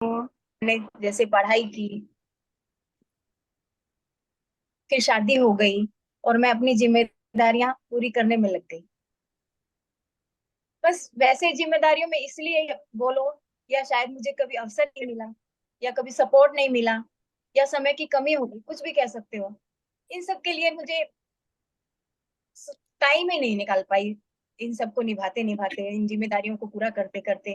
मैंने जैसे पढ़ाई की, फिर शादी हो गई और मैं अपनी जिम्मेदारियां पूरी करने में लग गई। बस वैसे जिम्मेदारियों में इसलिए बोलो, या शायद मुझे कभी अवसर नहीं मिला, या कभी सपोर्ट नहीं मिला, या समय की कमी होगी, कुछ भी कह सकते हो। इन सब के लिए मुझे टाइम ही नहीं निकाल पाई, इन सबको निभाते निभाते, इन जिम्मेदारियों को पूरा करते करते।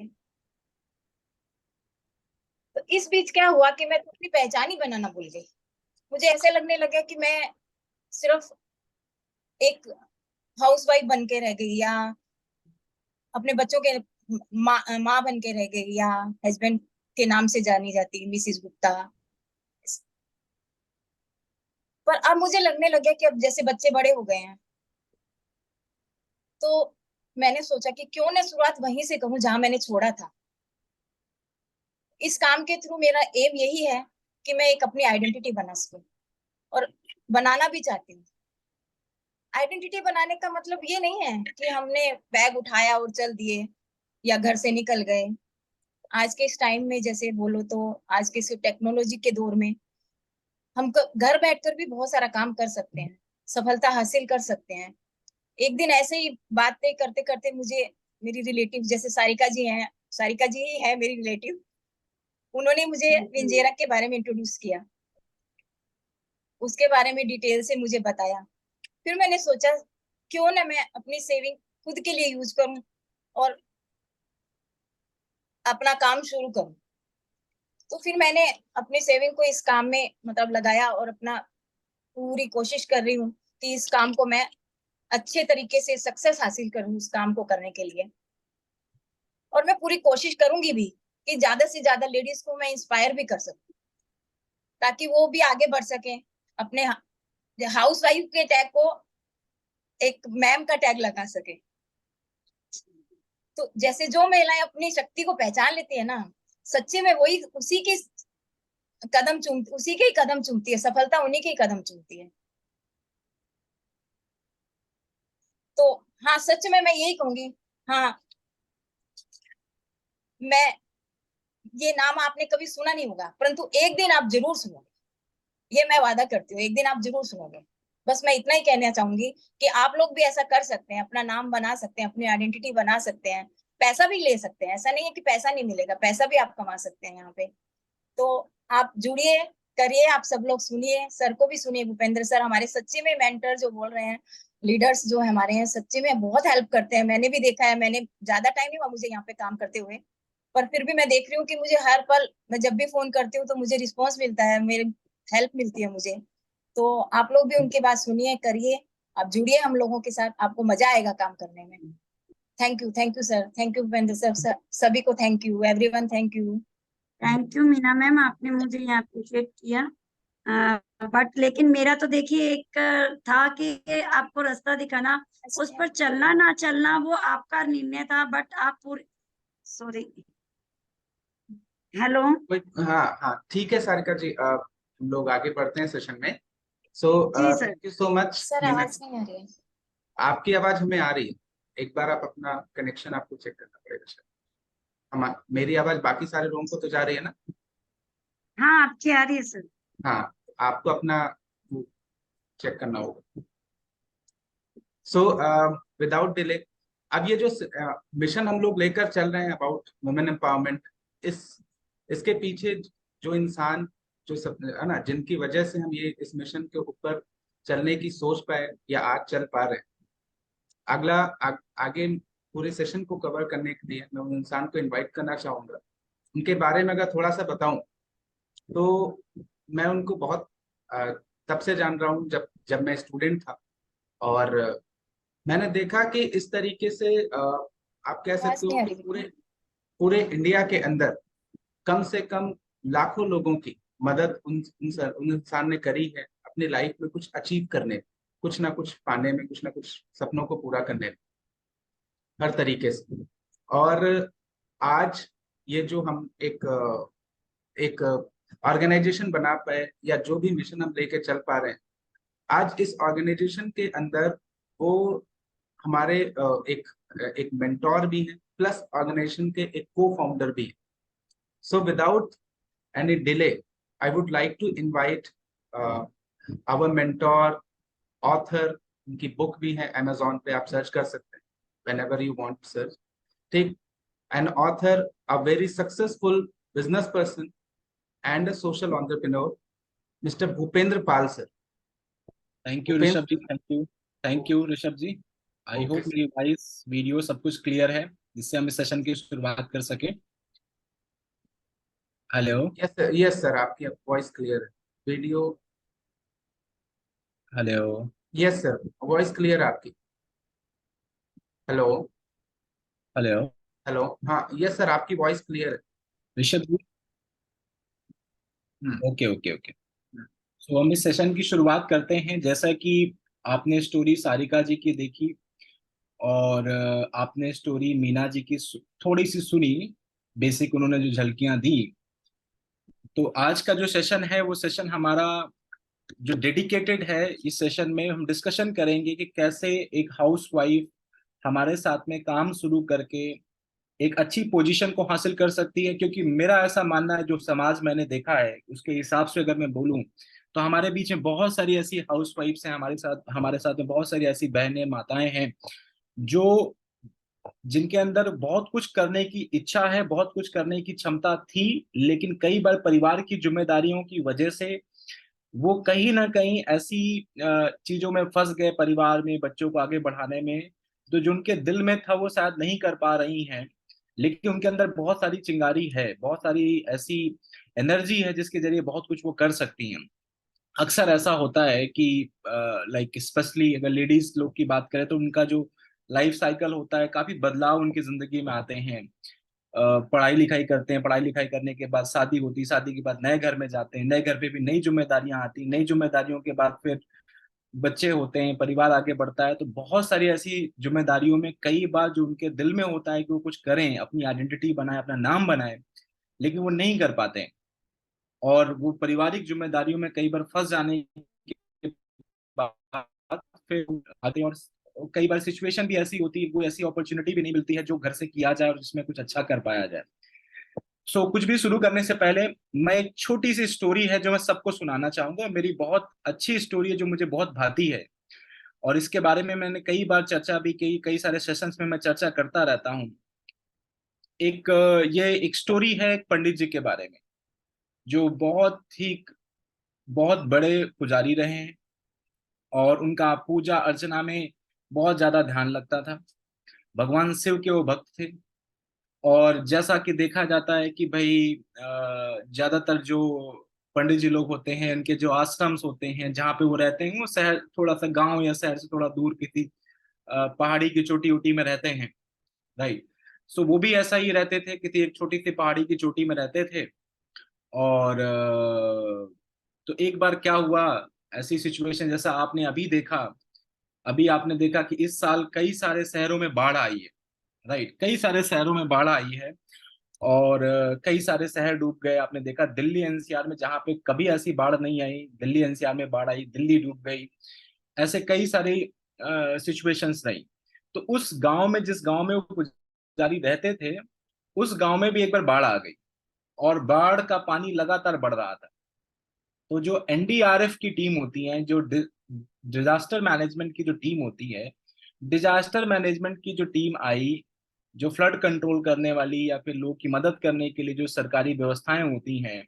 तो इस बीच क्या हुआ कि मैं अपनी पहचान ही बनाना भूल गई। मुझे ऐसे लगने लगा कि मैं सिर्फ एक हाउसवाइफ बन के रह गई, या अपने बच्चों के माँ बन के रह गई, या हस्बैंड के नाम से जानी जाती मिसिस गुप्ता। पर अब मुझे लगने लगा कि अब जैसे बच्चे बड़े हो गए हैं, तो मैंने सोचा कि क्यों ना शुरुआत वहीं से करूं जहां मैंने छोड़ा था। इस काम के थ्रू मेरा एम यही है कि मैं एक अपनी आइडेंटिटी बना सकूं, और बनाना भी चाहती हूँ। आइडेंटिटी बनाने का मतलब ये नहीं है कि हमने बैग उठाया और चल दिए, या घर से निकल गए। आज के इस टाइम में जैसे बोलो तो, आज के इस टेक्नोलॉजी के दौर में हम घर बैठकर भी बहुत सारा काम कर सकते हैं, सफलता हासिल कर सकते हैं। एक दिन ऐसे ही बातें करते करते मुझे मेरी रिलेटिव, जैसे सारिका जी हैं, सारिका जी ही है मेरी रिलेटिव, उन्होंने मुझे विंजेरा के बारे में इंट्रोड्यूस किया, उसके बारे में डिटेल से मुझे बताया। फिर मैंने सोचा क्यों ना मैं अपनी सेविंग खुद के लिए यूज करूं, और अपना काम शुरू करूं। तो फिर मैंने अपनी सेविंग को इस काम में मतलब लगाया, और अपना पूरी कोशिश कर रही हूँ कि इस काम को मैं अच्छे तरीके से सक्सेस हासिल करूं, इस काम को करने के लिए। और मैं पूरी कोशिश करूंगी भी कि ज्यादा से ज्यादा लेडीज को मैं इंस्पायर भी कर सकूं, ताकि वो भी आगे बढ़ सके, अपने हाउस वाइफ के टैग को एक मैम का टैग लगा सके। तो जैसे जो महिलाएं अपनी शक्ति को पहचान लेती है ना, सच्चे में वही उसी के ही कदम चूमती है, सफलता उन्हीं के ही कदम चूमती है। तो हाँ, सच में मैं यही कहूंगी। हाँ, मैं, ये नाम आपने कभी सुना नहीं होगा, परंतु एक दिन आप जरूर सुनोगे, ये मैं वादा करती हूँ, एक दिन आप जरूर सुनोगे। बस मैं इतना ही कहना चाहूंगी कि आप लोग भी ऐसा कर सकते हैं, अपना नाम बना सकते हैं, अपनी आइडेंटिटी बना सकते हैं। पैसा भी ले सकते हैं, ऐसा नहीं है कि पैसा नहीं मिलेगा, पैसा भी आप कमा सकते हैं यहाँ पे। तो आप जुड़िए, करिए, आप सब लोग सुनिए, सर को भी सुनिए, भूपेंद्र सर हमारे सच्चे में मेंटर जो बोल रहे हैं, लीडर्स जो हमारे हैं, सच्चे में बहुत हेल्प करते हैं। मैंने भी देखा है, मैंने ज्यादा टाइम नहीं हुआ मुझे यहाँ पे काम करते हुए, पर फिर भी मैं देख रही हूँ कि मुझे हर पल, मैं जब भी फोन करती हूँ तो मुझे रिस्पॉन्स मिलता है, मेरी हेल्प मिलती है मुझे। तो आप लोग भी उनकी बात सुनिए, करिए, आप जुड़िए हम लोगों के साथ, आपको मजा आएगा काम करने में। Thank you sir, thank you Bhupendra sir, सभी को thank you, everyone thank you. Thank you Meena ma'am, आपने मुझे यहाँ अप्रिशिएट किया। बट लेकिन मेरा तो देखिए एक था कि आपको रास्ता दिखाना, उस पर चलना ना चलना वो आपका निर्णय था, बट आप पूरे, सॉरी, हेलो। हाँ हाँ, ठीक है सारिका जी, हम लोग आगे बढ़ते हैं सेशन में। So ji sir. Thank you so much sir Meena. आवाज नहीं आ रही है। आपकी आवाज हमें आ रही है। एक बार आप अपना कनेक्शन आपको चेक करना पड़ेगा शायद। हम, मेरी आवाज बाकी सारे लोगों को तो जा रही है ना? हाँ, आपकी आ रही है सर। हाँ, आपको अपना चेक करना होगा। सो विदाउट डिले, अब ये जो मिशन हम लोग लेकर चल रहे हैं अबाउट वुमेन एम्पावरमेंट, इस इसके पीछे जो इंसान, जो सब है ना, जिनकी वजह से हम ये इस मिशन के ऊपर चलने की सोच पाए या आज चल पा रहे हैं, अगला आगे पूरे सेशन को कवर करने के लिए मैं उन इंसान को इनवाइट करना चाहूंगा। उनके बारे में अगर थोड़ा सा बताऊं तो मैं उनको बहुत अ, तब से जान रहा हूँ जब जब मैं स्टूडेंट था। और मैंने देखा कि इस तरीके से आप कह आवाज सकते हो नहीं आ कि रही। पूरे पूरे इंडिया के अंदर कम से कम लाखों लोगों की मदद उन इंसान ने करी है अपनी लाइफ में कुछ अचीव करने में, कुछ ना कुछ पाने में, कुछ ना कुछ सपनों को पूरा करने में, हर तरीके से। और आज ये जो हम एक ऑर्गेनाइजेशन बना पाए या जो भी मिशन हम लेके चल पा रहे हैं, आज इस ऑर्गेनाइजेशन के अंदर वो हमारे एक एक मेंटोर भी है, प्लस ऑर्गेनाइजेशन के एक को फाउंडर भी है। So without any delay, I would like to invite our mentor, author, उनकी बुक भी है Amazon पे, आप सर्च कर सकते हैं whenever you want search. ठीक, an author, a very successful business person and a social entrepreneur, Mr. Bhupendra Pal sir. Thank you Rishabh ji, thank you Rishabh ji. I hope मेरी वॉइस वीडियो सब कुछ क्लियर है जिससे हम इस सेशन की शुरुआत कर सके। हेलो। यस सर, आपकी वॉइस क्लियर है, video. Hello. Yes sir, voice clear है आपकी। Hello hello. हेलो, हाँ यस सर, आपकी वॉइस क्लियर है Rishabh ji. Okay okay okay. So हम इस सेशन की शुरुआत करते हैं। जैसा कि आपने स्टोरी सारिका जी की देखी और आपने स्टोरी मीना जी की थोड़ी सी सुनी, बेसिक उन्होंने जो झलकियां दी। तो आज का जो सेशन है वो सेशन हमारा जो डेडिकेटेड है, इस सेशन में हम डिस्कशन करेंगे कि कैसे एक हाउसवाइफ हमारे साथ में काम शुरू करके एक अच्छी पोजीशन को हासिल कर सकती है। क्योंकि मेरा ऐसा मानना है, जो समाज मैंने देखा है उसके हिसाब से अगर मैं बोलूं तो हमारे बीच में बहुत सारी ऐसी हाउसवाइफ्स हैं, हमारे साथ में बहुत सारी ऐसी बहनें माताएं हैं जो जिनके अंदर बहुत कुछ करने की इच्छा है, बहुत कुछ करने की क्षमता थी, लेकिन कई बार परिवार की जिम्मेदारियों की वजह से वो कहीं ना कहीं ऐसी चीजों में फंस गए, परिवार में बच्चों को आगे बढ़ाने में, तो जो उनके दिल में था वो शायद नहीं कर पा रही हैं। लेकिन उनके अंदर बहुत सारी चिंगारी है, बहुत सारी ऐसी एनर्जी है जिसके जरिए बहुत कुछ वो कर सकती हैं। अक्सर ऐसा होता है कि लाइक स्पेशली अगर लेडीज लोग की बात करें तो उनका जो लाइफ साइकिल होता है, काफी बदलाव उनकी जिंदगी में आते हैं। पढ़ाई लिखाई करते हैं, पढ़ाई लिखाई करने के बाद शादी होती, शादी के बाद नए घर में जाते हैं, नए घर पे भी नई जिम्मेदारियां आती, नई जिम्मेदारियों के बाद फिर बच्चे होते हैं, परिवार आगे बढ़ता है। तो बहुत सारी ऐसी जिम्मेदारियों में कई बार जो उनके दिल में होता है कि वो कुछ करें, अपनी आइडेंटिटी बनाए, अपना नाम बनाए, लेकिन वो नहीं कर पाते हैं। और वो पारिवारिक जिम्मेदारियों में कई बार फंस जाने के बाद फिर आते हैं। और कई बार सिचुएशन भी ऐसी होती है, कोई ऐसी अपॉर्चुनिटी भी नहीं मिलती है जो घर से किया जाए और जिसमें कुछ अच्छा कर पाया जाए। कुछ भी शुरू करने से पहले मैं एक छोटी सी स्टोरी है जो मैं सबको सुनाना चाहूंगा। मेरी बहुत अच्छी स्टोरी है जो मुझे बहुत भाती है, और इसके बारे में मैंने कई बार चर्चा भी की, कई सारे सेशंस में मैं चर्चा करता रहता हूँ। ये एक स्टोरी है एक पंडित जी के बारे में, जो बहुत बड़े पुजारी रहे हैं और उनका पूजा अर्चना में बहुत ज्यादा ध्यान लगता था। भगवान शिव के वो भक्त थे। और जैसा कि देखा जाता है कि भाई ज्यादातर जो पंडित जी लोग होते हैं, उनके जो आश्रम्स होते हैं जहाँ पे वो रहते हैं, वो शहर, थोड़ा सा गांव या शहर से थोड़ा दूर किसी पहाड़ी की चोटी उटी में रहते हैं। राइट। सो वो भी ऐसा ही रहते थे, किसी एक छोटी सी पहाड़ी की चोटी में रहते थे। और तो एक बार क्या हुआ, ऐसी सिचुएशन जैसा आपने अभी देखा, अभी आपने देखा कि इस साल कई सारे शहरों में बाढ़ आई है। राइट, कई सारे शहरों में बाढ़ आई है और कई सारे शहर डूब गए। आपने देखा दिल्ली एनसीआर में, जहाँ पे कभी ऐसी बाढ़ नहीं आई, दिल्ली एनसीआर में बाढ़ आई, दिल्ली डूब गई। ऐसे कई सारी सिचुएशंस रही। तो उस गांव में, जिस गांव में वो पुजारी रहते थे, उस गांव में भी एक बार बाढ़ आ गई और बाढ़ का पानी लगातार बढ़ रहा था। तो जो एनडीआरएफ की टीम होती है, जो डिजास्टर मैनेजमेंट की जो टीम होती है, डिजास्टर मैनेजमेंट की जो टीम आई, जो फ्लड कंट्रोल करने वाली या फिर लोग की मदद करने के लिए जो सरकारी व्यवस्थाएं होती हैं,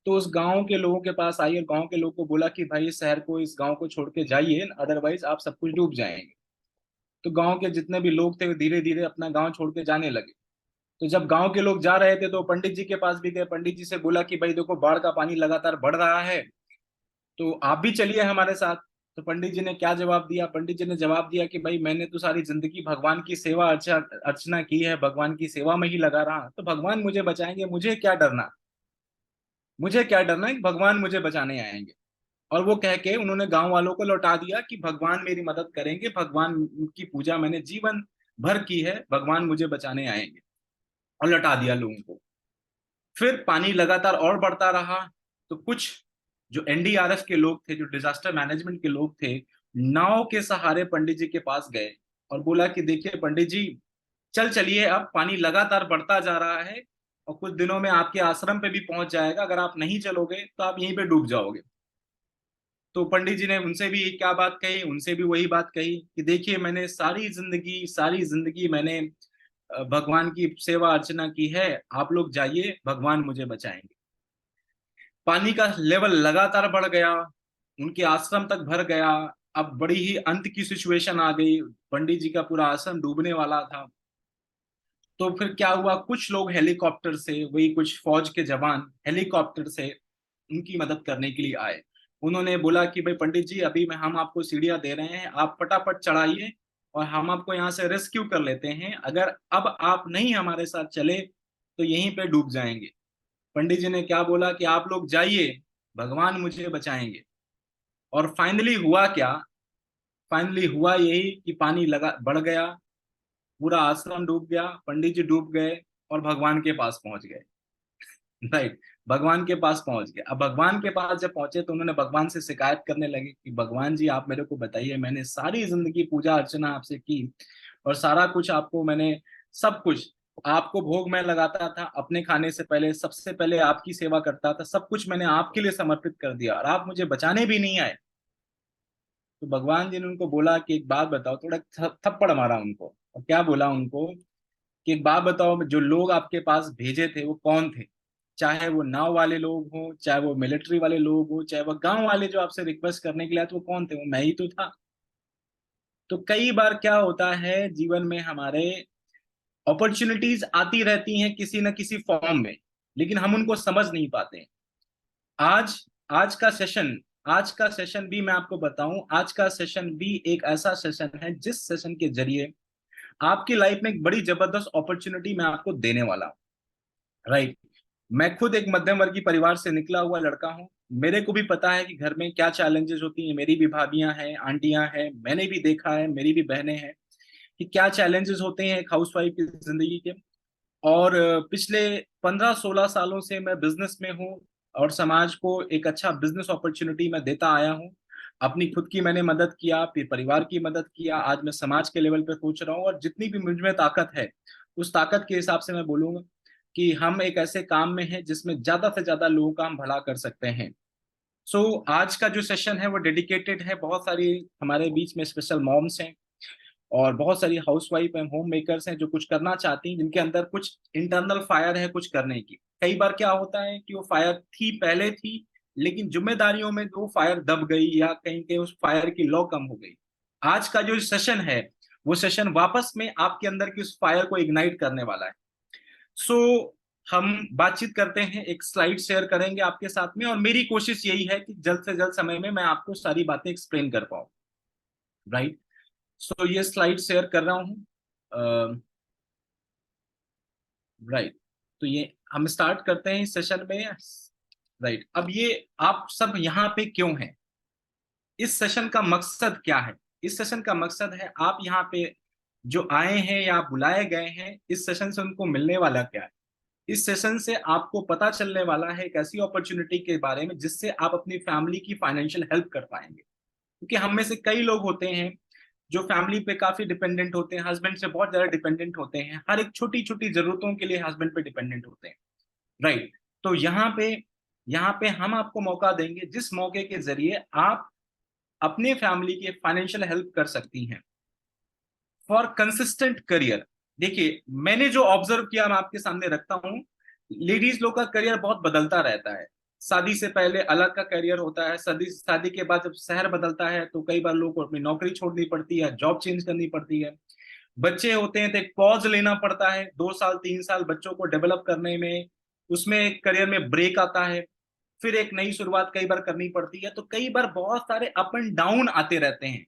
तो उस गांव के लोगों के पास आई और गांव के लोगों को बोला कि भाई इस शहर को, इस गांव को छोड़ के जाइए, अदरवाइज आप सब कुछ डूब जाएंगे। तो गांव के जितने भी लोग थे वो धीरे धीरे अपना गांव छोड़ के जाने लगे। तो जब गांव के लोग जा रहे थे तो पंडित जी के पास भी गए, पंडित जी से बोला कि भाई देखो बाढ़ का पानी लगातार बढ़ रहा है, तो आप भी चलिए हमारे साथ। तो पंडित जी ने क्या जवाब दिया? पंडित जी ने जवाब दिया कि भाई मैंने तो सारी जिंदगी भगवान की सेवा अर्चना की है, भगवान की सेवा में ही लगा रहा, तो भगवान मुझे बचाएंगे, मुझे क्या डरना, मुझे क्या डरना है, भगवान मुझे बचाने आएंगे। और वो कह के उन्होंने गांव वालों को लौटा दिया कि भगवान मेरी मदद करेंगे, भगवान की पूजा मैंने जीवन भर की है, भगवान मुझे बचाने आएंगे, और लौटा दिया लोगों को। फिर पानी लगातार और बढ़ता रहा। तो कुछ जो एनडीआरएफ के लोग थे, जो डिजास्टर मैनेजमेंट के लोग थे, नाव के सहारे पंडित जी के पास गए और बोला कि देखिए पंडित जी, चलिए, अब पानी लगातार बढ़ता जा रहा है, और कुछ दिनों में आपके आश्रम पे भी पहुंच जाएगा। अगर आप नहीं चलोगे तो आप यहीं पे डूब जाओगे। तो पंडित जी ने उनसे भी क्या बात कही, उनसे भी वही बात कही कि देखिए मैंने सारी जिंदगी मैंने भगवान की सेवा अर्चना की है, आप लोग जाइए, भगवान मुझे बचाएंगे। पानी का लेवल लगातार बढ़ गया, उनके आश्रम तक भर गया। अब बड़ी ही अंत की सिचुएशन आ गई, पंडित जी का पूरा आश्रम डूबने वाला था। तो फिर क्या हुआ, कुछ लोग हेलीकॉप्टर से, वही कुछ फौज के जवान हेलीकॉप्टर से उनकी मदद करने के लिए आए। उन्होंने बोला कि भाई पंडित जी, अभी मैं हम आपको सीढ़ियां दे रहे हैं, आप फटाफट चढ़ाइए और हम आपको यहाँ से रेस्क्यू कर लेते हैं। अगर अब आप नहीं हमारे साथ चले तो यहीं पे डूब जाएंगे। पंडित जी ने क्या बोला कि आप लोग जाइए, भगवान मुझे बचाएंगे। और फाइनली हुआ क्या, फाइनली हुआ यही कि पानी लगा बढ़ गया, पूरा आश्रम डूब गया, पंडित जी डूब गए और भगवान के पास पहुंच गए। राइट, भगवान के पास पहुंच गए। अब भगवान के पास जब पहुंचे तो उन्होंने भगवान से शिकायत करने लगे कि भगवान जी आप मेरे को बताइए, मैंने सारी जिंदगी पूजा अर्चना आपसे की और सारा कुछ आपको मैंने, सब कुछ आपको भोग में लगाता था, अपने खाने से पहले सबसे पहले आपकी सेवा करता था, सब कुछ मैंने आपके लिए समर्पित कर दिया और आप मुझे बचाने भी नहीं आए। तो भगवान जी ने उनको बोला कि एक बात बताओ, थोड़ा थप्पड़ मारा उनको और क्या बोला उनको कि एक बात बताओ, जो लोग आपके पास भेजे थे वो कौन थे? चाहे वो नाव वाले लोग हो, चाहे वो मिलिट्री वाले लोग हो, चाहे वो गांव वाले जो आपसे रिक्वेस्ट करने के लिए आए, तो वो कौन थे? वो मैं ही तो था। तो कई बार क्या होता है जीवन में हमारे, अपॉर्चुनिटीज आती रहती हैं किसी न किसी फॉर्म में, लेकिन हम उनको समझ नहीं पाते हैं। आज आज का सेशन आज का सेशन भी मैं आपको बताऊं, आज का सेशन भी एक ऐसा सेशन है जिस सेशन के जरिए आपकी लाइफ में एक बड़ी जबरदस्त अपॉर्चुनिटी मैं आपको देने वाला हूं। राइट, मैं खुद एक मध्यम वर्गीय परिवार से निकला हुआ लड़का हूं। मेरे को भी पता है कि घर में क्या चैलेंजेस होती हैं। मेरी भी भाभियां हैं, आंटियां हैं, मैंने भी देखा है, मेरी भी बहनें हैं कि क्या चैलेंजेस होते हैं एक हाउसवाइफ की जिंदगी के। और पिछले 15-16 सालों से मैं बिजनेस में हूँ और समाज को एक अच्छा बिजनेस अपॉर्चुनिटी मैं देता आया हूँ। अपनी खुद की मैंने मदद किया, फिर परिवार की मदद किया, आज मैं समाज के लेवल पे सोच रहा हूँ और जितनी भी मुझ में ताकत है उस ताकत के हिसाब से मैं बोलूंगा कि हम एक ऐसे काम में हैं जिसमें ज्यादा से ज्यादा लोगों का हम भला कर सकते हैं। आज का जो सेशन है वो डेडिकेटेड है, बहुत सारी हमारे बीच में स्पेशल मॉम्स हैं और बहुत सारी हाउसवाइफ एंड होम मेकर्स हैं जो कुछ करना चाहती हैं, जिनके अंदर कुछ इंटरनल फायर है कुछ करने की। कई बार क्या होता है कि वो फायर थी, पहले थी, लेकिन जिम्मेदारियों में वो फायर दब गई या कहीं कहीं उस फायर की लौ कम हो गई। आज का जो सेशन है वो सेशन वापस में आपके अंदर की उस फायर को इग्नाइट करने वाला है। सो हम बातचीत करते हैं, एक स्लाइड शेयर करेंगे आपके साथ में और मेरी कोशिश यही है कि जल्द से जल्द समय में मैं आपको सारी बातें एक्सप्लेन कर पाऊँ। राइट, सो ये स्लाइड शेयर कर रहा हूँ। राइट, तो ये हम स्टार्ट करते हैं इस सेशन में। राइट, अब ये आप सब यहाँ पे क्यों हैं? इस सेशन का मकसद क्या है? इस सेशन का मकसद है, आप यहाँ पे जो आए हैं या बुलाए गए हैं, इस सेशन से उनको मिलने वाला क्या है? इस सेशन से आपको पता चलने वाला है एक ऐसी अपॉर्चुनिटी के बारे में जिससे आप अपनी फैमिली की फाइनेंशियल हेल्प कर पाएंगे। क्योंकि हम में से कई लोग होते हैं जो फैमिली पे काफी डिपेंडेंट होते हैं, हस्बैंड से बहुत ज्यादा डिपेंडेंट होते हैं, हर एक छोटी छोटी जरूरतों के लिए हस्बैंड पे डिपेंडेंट होते हैं। राइट, तो यहाँ पे हम आपको मौका देंगे जिस मौके के जरिए आप अपने फैमिली की फाइनेंशियल हेल्प कर सकती हैं फॉर कंसिस्टेंट करियर। देखिए, मैंने जो ऑब्जर्व किया मैं आपके सामने रखता हूँ, लेडीज लोग का करियर बहुत बदलता रहता है। शादी से पहले अलग का करियर होता है, शादी के बाद जब शहर बदलता है तो कई बार लोगों को अपनी नौकरी छोड़नी पड़ती है, जॉब चेंज करनी पड़ती है। बच्चे होते हैं तो एक पॉज लेना पड़ता है, 2 साल 3 साल बच्चों को डेवलप करने में, उसमें एक करियर में ब्रेक आता है, फिर एक नई शुरुआत कई बार करनी पड़ती है। तो कई बार बहुत सारे अप एंड डाउन आते रहते हैं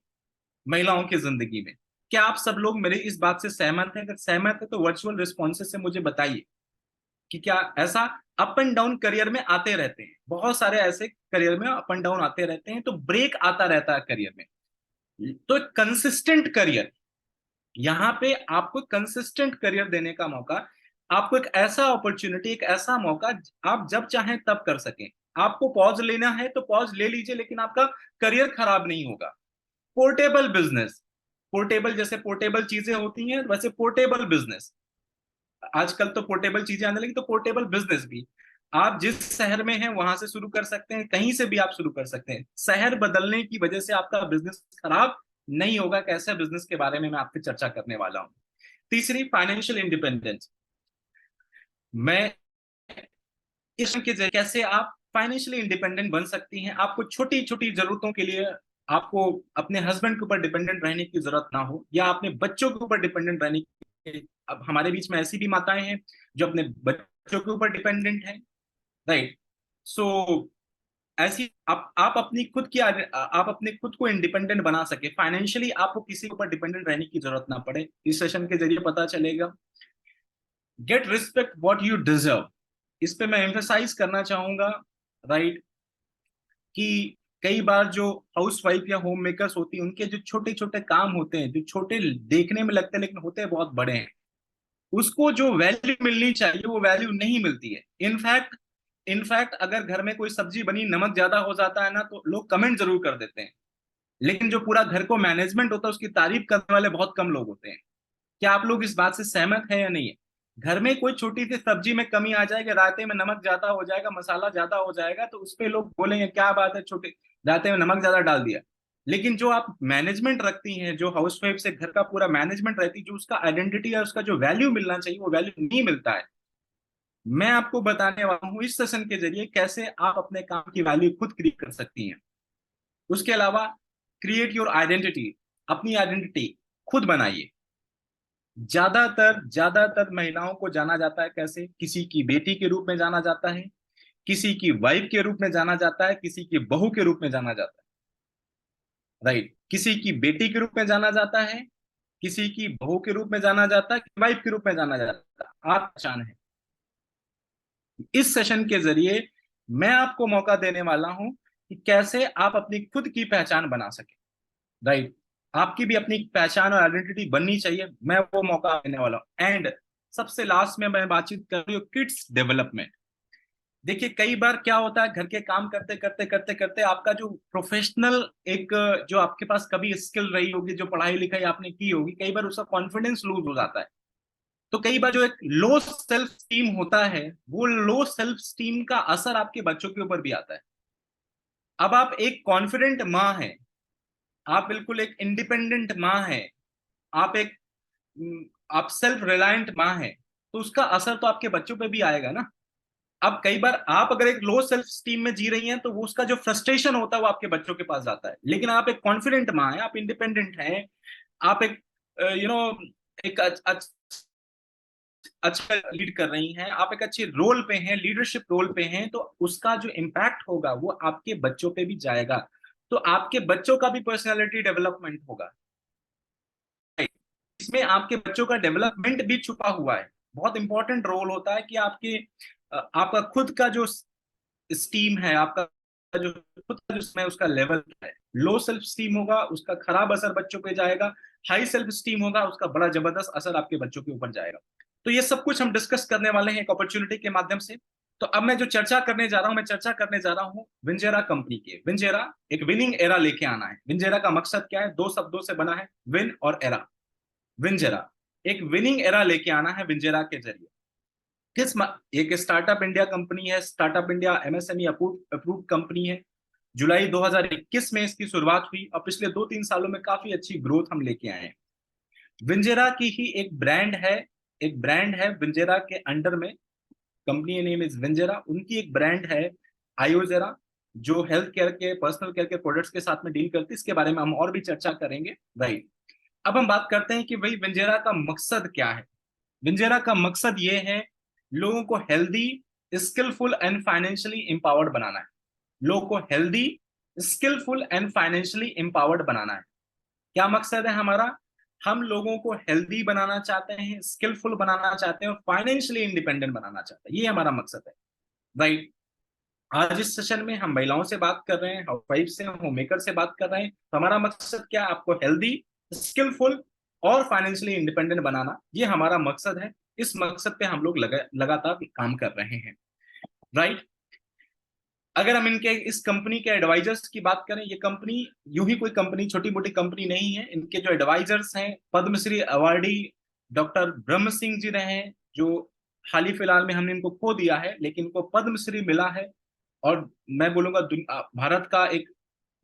महिलाओं की जिंदगी में। क्या आप सब लोग मेरे इस बात से सहमत हैं? अगर सहमत है तो वर्चुअल रिस्पॉन्सेज से मुझे बताइए कि क्या ऐसा अप एंड डाउन करियर में आते रहते हैं? बहुत सारे ऐसे करियर में अप एंड डाउन आते रहते हैं, तो ब्रेक आता रहता है करियर में। तो कंसिस्टेंट करियर, यहाँ पे आपको कंसिस्टेंट करियर देने का मौका, आपको एक ऐसा अपॉर्चुनिटी, एक ऐसा मौका आप जब चाहें तब कर सकें। आपको पॉज लेना है तो पॉज ले लीजिए, लेकिन आपका करियर खराब नहीं होगा। पोर्टेबल बिजनेस, पोर्टेबल जैसे पोर्टेबल चीजें होती हैं वैसे पोर्टेबल बिजनेस। आजकल तो पोर्टेबल चीजें आने लगी, तो पोर्टेबल बिजनेस भी आप जिस शहर में हैं वहां से शुरू कर सकते हैं, कहीं से भी आप शुरू कर सकते हैं। शहर बदलने की वजह से आपका बिजनेस खराब नहीं होगा। कैसे बिजनेस के बारे में मैं आपसे चर्चा करने वाला हूं। तीसरी, फाइनेंशियल इंडिपेंडेंस। मैं इस के जरिए कैसे आप फाइनेंशियली इंडिपेंडेंट बन सकती हैं। आपको छोटी छोटी जरूरतों के लिए आपको अपने हस्बैंड के ऊपर डिपेंडेंट रहने की जरूरत ना हो, या अपने बच्चों के ऊपर डिपेंडेंट रहने की। अब हमारे बीच में ऐसी भी माताएं हैं जो अपने बच्चों के ऊपर डिपेंडेंट हैं, राइट। सो ऐसी आप अपनी खुद की आप अपने खुद को इंडिपेंडेंट बना सके फाइनेंशियली, आपको किसी के ऊपर डिपेंडेंट रहने की जरूरत ना पड़े। इस सेशन के जरिए पता चलेगा। Get respect what you deserve. इस पे मैं एम्फेसाइज करना चाहूंगा, राइट, कि कई बार जो हाउस वाइफ या होम मेकर्स होती हैं, उनके जो छोटे छोटे काम होते हैं, जो छोटे देखने में लगते हैं लेकिन होते हैं बहुत बड़े हैं, उसको जो वैल्यू मिलनी चाहिए वो वैल्यू नहीं मिलती है। इनफैक्ट अगर घर में कोई सब्जी बनी, नमक ज्यादा हो जाता है ना, तो लोग कमेंट जरूर कर देते हैं, लेकिन जो पूरा घर को मैनेजमेंट होता है उसकी तारीफ करने वाले बहुत कम लोग होते हैं। क्या आप लोग इस बात से सहमत है या नहीं है? घर में कोई छोटी सी सब्जी में कमी आ जाएगी, रायते में नमक ज्यादा हो जाएगा, मसाला ज्यादा हो जाएगा, तो उस पे लोग बोलेंगे क्या बात है, छोटे रायते में नमक ज्यादा डाल दिया। लेकिन जो आप मैनेजमेंट रखती हैं, जो हाउस वाइफ से घर का पूरा मैनेजमेंट रहती है, जो उसका आइडेंटिटी है, उसका जो वैल्यू मिलना चाहिए वो वैल्यू नहीं मिलता है। मैं आपको बताने वाला हूं इस सेशन के जरिए कैसे आप अपने काम की वैल्यू खुद क्रिएट कर सकती हैं। उसके अलावा क्रिएट योर आइडेंटिटी। अपनी आइडेंटिटी खुद बनाइए। ज्यादातर महिलाओं को जाना जाता है कैसे? किसी की बेटी के रूप में जाना जाता है, किसी की वाइफ के रूप में जाना जाता है, किसी की बहू के रूप में जाना जाता है, राइट। किसी की बेटी के रूप में जाना जाता है, किसी की बहू के रूप में जाना जाता है, वाइफ के रूप में जाना जाता है। आप पहचान है। इस सेशन के जरिए मैं आपको मौका देने वाला हूं कि कैसे आप अपनी खुद की पहचान बना सके, राइट। आपकी भी अपनी पहचान और आइडेंटिटी बननी चाहिए, मैं वो मौका देने वाला हूं। एंड सबसे लास्ट में मैं बातचीत कर रही हूँ किड्स डेवलपमेंट। देखिए कई बार क्या होता है, घर के काम करते करते करते करते आपका जो प्रोफेशनल एक जो आपके पास कभी स्किल रही होगी, जो पढ़ाई लिखाई आपने की होगी, कई बार उसका कॉन्फिडेंस लूज हो जाता है। तो कई बार जो एक लो सेल्फ स्टीम होता है, वो लो सेल्फ स्टीम का असर आपके बच्चों के ऊपर भी आता है। अब आप एक कॉन्फिडेंट माँ है, आप बिल्कुल एक इंडिपेंडेंट माँ है, आप एक आप सेल्फ रिलायंट माँ है, तो उसका असर तो आपके बच्चों पे भी आएगा ना। अब कई बार आप अगर एक लो सेल्फ स्टीम में जी रही हैं, तो वो उसका जो फ्रस्ट्रेशन होता है वो आपके बच्चों के पास जाता है। लेकिन आप एक कॉन्फिडेंट माँ है, आप इंडिपेंडेंट हैं, आप एक एक अच्छा लीड कर रही हैं, आप एक अच्छे रोल पे हैं, लीडरशिप रोल पे हैं, तो उसका जो इम्पैक्ट होगा वो आपके बच्चों पे भी जाएगा। तो आपके बच्चों का भी पर्सनालिटी डेवलपमेंट होगा। इसमें आपके बच्चों का डेवलपमेंट भी छुपा हुआ है। बहुत इंपॉर्टेंट रोल होता है कि आपका खुद का जो स्टीम है, आपका जो खुद का जो है उसका लेवल है। लो सेल्फ स्टीम होगा, उसका खराब असर बच्चों पे जाएगा। हाई सेल्फ स्टीम होगा, उसका बड़ा जबरदस्त असर आपके बच्चों के ऊपर जाएगा। तो ये सब कुछ हम डिस्कस करने वाले हैं एक अपॉर्चुनिटी के माध्यम से। तो अब मैं जो चर्चा करने जा रहा हूं, मैं चर्चा करने जा रहा हूं विंजेरा कंपनी की। विंजेरा एक विनिंग एरा लेके आना है। विंजेरा का मकसद क्या है? दो शब्दों से बना है, विन और एरा। विंजेरा एक विनिंग एरा लेके आना है विंजेरा के जरिए। एक स्टार्टअप इंडिया कंपनी है, startup India MSME approved company है। जुलाई 2021 में इसकी शुरुआत हुई और पिछले 2-3 सालों में काफी अच्छी ग्रोथ हम लेके आए हैं। विंजेरा की ही एक ब्रांड है विंजेरा के अंडर में, कंपनी नेम इज विंजेरा। उनकी एक ब्रांड है आयोजेरा, जो हेल्थ केयर के, पर्सनल केयर के प्रोडक्ट्स के साथ में डील करती है। इसके बारे में हम और भी चर्चा करेंगे, राइट। अब हम बात करते हैं कि भाई विंजेरा का मकसद क्या है। विंजेरा का मकसद ये है, लोगों को healthy, skilful and financially empowered बनाना है। लोगों को healthy, skilful and financially empowered बनाना है। क्या मकसद है हमारा? हम लोगों को हेल्दी बनाना चाहते हैं, स्किलफुल बनाना चाहते हैं और फाइनेंशियली इंडिपेंडेंट बनाना चाहते हैं। ये हमारा मकसद है, राइट। आज इस सेशन में हम महिलाओं से बात कर रहे हैं, हाउस वाइफ से, होम मेकर से बात कर रहे हैं। तो हमारा मकसद क्या है? आपको हेल्दी, स्किलफुल और फाइनेंशियली इंडिपेंडेंट बनाना, ये हमारा मकसद है। इस मकसद पे हम लोग लगातार काम कर रहे हैं, राइट। अगर हम इनके इस कंपनी के एडवाइजर्स की बात करें, ये कंपनी यूं ही कोई कंपनी, छोटी मोटी कंपनी नहीं है। इनके जो एडवाइजर्स हैं, पद्मश्री अवार्डी डॉक्टर ब्रह्म सिंह जी रहे हैं, जो हाल ही फिलहाल में हमने इनको खो दिया है, लेकिन इनको पद्मश्री मिला है। और मैं बोलूंगा भारत का एक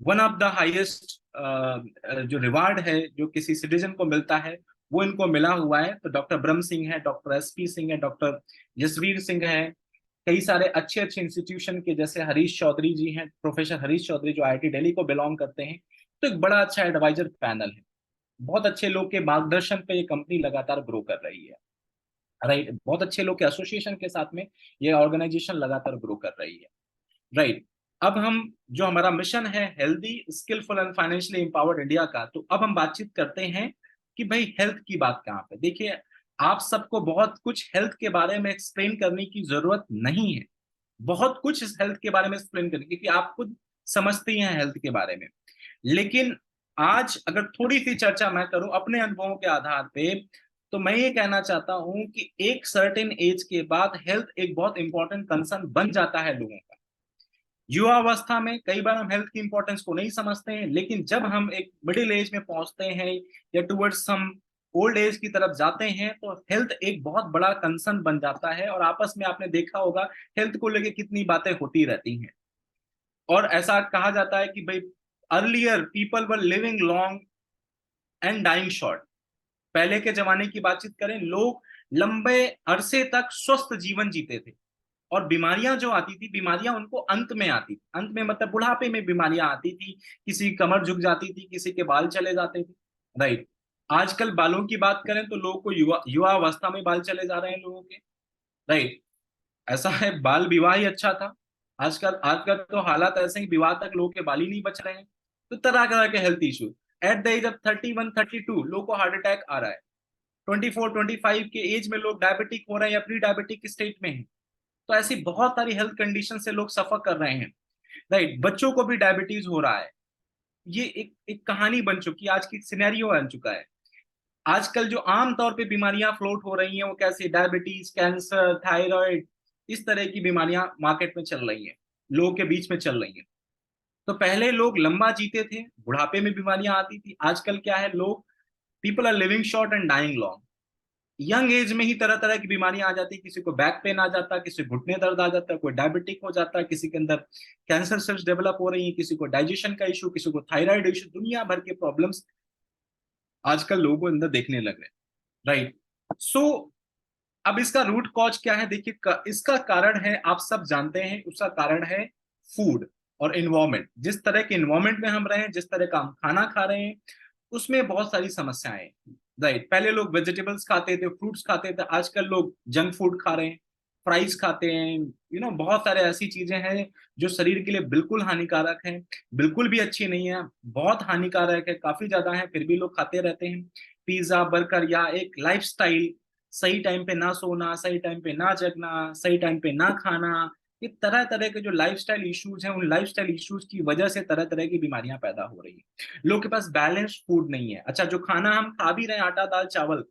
वन ऑफ द हाईएस्ट जो रिवार्ड है जो किसी सिटीजन को मिलता है, वो इनको मिला हुआ है। तो डॉक्टर ब्रह्म सिंह है, डॉक्टर एसपी सिंह है, डॉक्टर जसवीर सिंह है, कई सारे अच्छे अच्छे इंस्टीट्यूशन के, जैसे हरीश चौधरी जी हैं, प्रोफेसर हरीश चौधरी जो आईआईटी दिल्ली को बिलोंग करते हैं। तो एक बड़ा अच्छा एडवाइजर पैनल है, बहुत अच्छे लोग के मार्गदर्शन पे ये कंपनी लगातार ग्रो कर रही है। राइट, बहुत अच्छे लोग के एसोसिएशन के साथ में ये ऑर्गेनाइजेशन लगातार ग्रो कर रही है। राइट, अब हम जो हमारा मिशन है healthy, skilful and financially empowered India का, तो अब हम बातचीत करते हैं कि भाई हेल्थ की बात कहाँ पे। देखिए, आप सबको बहुत कुछ हेल्थ के बारे में एक्सप्लेन करने की जरूरत नहीं है, बहुत कुछ इस हेल्थ के बारे में एक्सप्लेन करने, क्योंकि आप खुद समझते ही हैं हेल्थ के बारे में। लेकिन आज अगर थोड़ी सी चर्चा मैं करूं अपने अनुभवों के आधार पे, तो मैं ये कहना चाहता हूं कि एक सर्टेन एज के बाद हेल्थ एक बहुत इंपॉर्टेंट कंसर्न बन जाता है लोगों का। युवावस्था में कई बार हम हेल्थ की इंपॉर्टेंस को नहीं समझते हैं, लेकिन जब हम एक मिडिल एज में पहुंचते हैं या टुवर्ड्स सम ओल्ड एज की तरफ जाते हैं, तो हेल्थ एक बहुत बड़ा कंसर्न बन जाता है। और आपस में आपने देखा होगा हेल्थ को लेके कितनी बातें होती रहती हैं। और ऐसा कहा जाता है कि भाई earlier people were living long and dying short. पहले के जमाने की बातचीत करें, लोग लंबे अरसे तक स्वस्थ जीवन जीते थे, और बीमारियां जो आती थी, बीमारियां उनको अंत में आती थी। अंत में मतलब बुढ़ापे में बीमारियां आती थी, किसी की कमर झुक जाती थी, किसी के बाल चले जाते थे। राइट, आजकल बालों की बात करें तो लोगों को युवा अवस्था में बाल चले जा रहे हैं लोगों के। राइट, ऐसा है, बाल विवाह ही अच्छा था। आजकल आजकल तो हालात ऐसे ही, विवाह तक लोगों के बाल ही नहीं बच रहे हैं। तो तरह तरह के health issue, at the age of 31-32 लोगों को हार्ट अटैक आ रहा है। 24-25 के एज में लोग डायबिटिक हो रहे हैं या प्री डायबिटिक स्टेट में हैं। तो ऐसी बहुत सारी हेल्थ कंडीशन से लोग सफर कर रहे हैं। राइट, बच्चों को भी डायबिटीज हो रहा है। ये एक कहानी बन चुकी है, आज की सिनेरियो बन चुका है। आजकल जो आम तौर पे बीमारियां फ्लोट हो रही हैं वो कैसे, डायबिटीज, कैंसर, थायराइड, इस तरह की बीमारियां मार्केट में चल रही हैं, लोगों के बीच में चल रही हैं। तो पहले लोग लंबा जीते थे, बुढ़ापे में बीमारियां आती थी। आजकल क्या है, लोग people are living short and dying long. Young age में ही तरह तरह की बीमारियां आ जाती, किसी को बैक पेन आ जाता, किसी को घुटने दर्द आ जाता, कोई डायबिटिक हो जाता, किसी के अंदर कैंसर सेल्स डेवलप हो रही है, किसी को डाइजेशन का इशू, किसी को थायराइड इशू, दुनिया भर के प्रॉब्लम्स आजकल लोगों को अंदर देखने लग रहे हैं। राइट, सो अब इसका रूट कॉज क्या है? देखिए, इसका कारण है, आप सब जानते हैं, उसका कारण है फूड और इन्वायरमेंट। जिस तरह के इन्वायरमेंट में हम रहे हैं, जिस तरह का हम खाना खा रहे हैं, उसमें बहुत सारी समस्याएं हैं। राइट, पहले लोग वेजिटेबल्स खाते थे, फ्रूट्स खाते थे, आजकल लोग जंक फूड खा रहे हैं, फ्राइज खाते हैं, बहुत सारे ऐसी चीजें हैं जो शरीर के लिए बिल्कुल हानिकारक हैं, बिल्कुल भी अच्छी नहीं है, बहुत हानिकारक है, काफी ज्यादा है, फिर भी लोग खाते रहते हैं। पिज्जा, बर्गर, या एक लाइफस्टाइल, सही टाइम पे ना सोना, सही टाइम पे ना जगना, सही टाइम पे ना खाना, ये तरह तरह के जो लाइफस्टाइल इश्यूज हैं, उन लाइफस्टाइल इश्यूज की वजह से तरह तरह की बीमारियां पैदा हो रही है। लोगों के पास बैलेंस फूड नहीं है। अच्छा, जो खाना हम खा भी रहे हैं, आटा दाल चावल,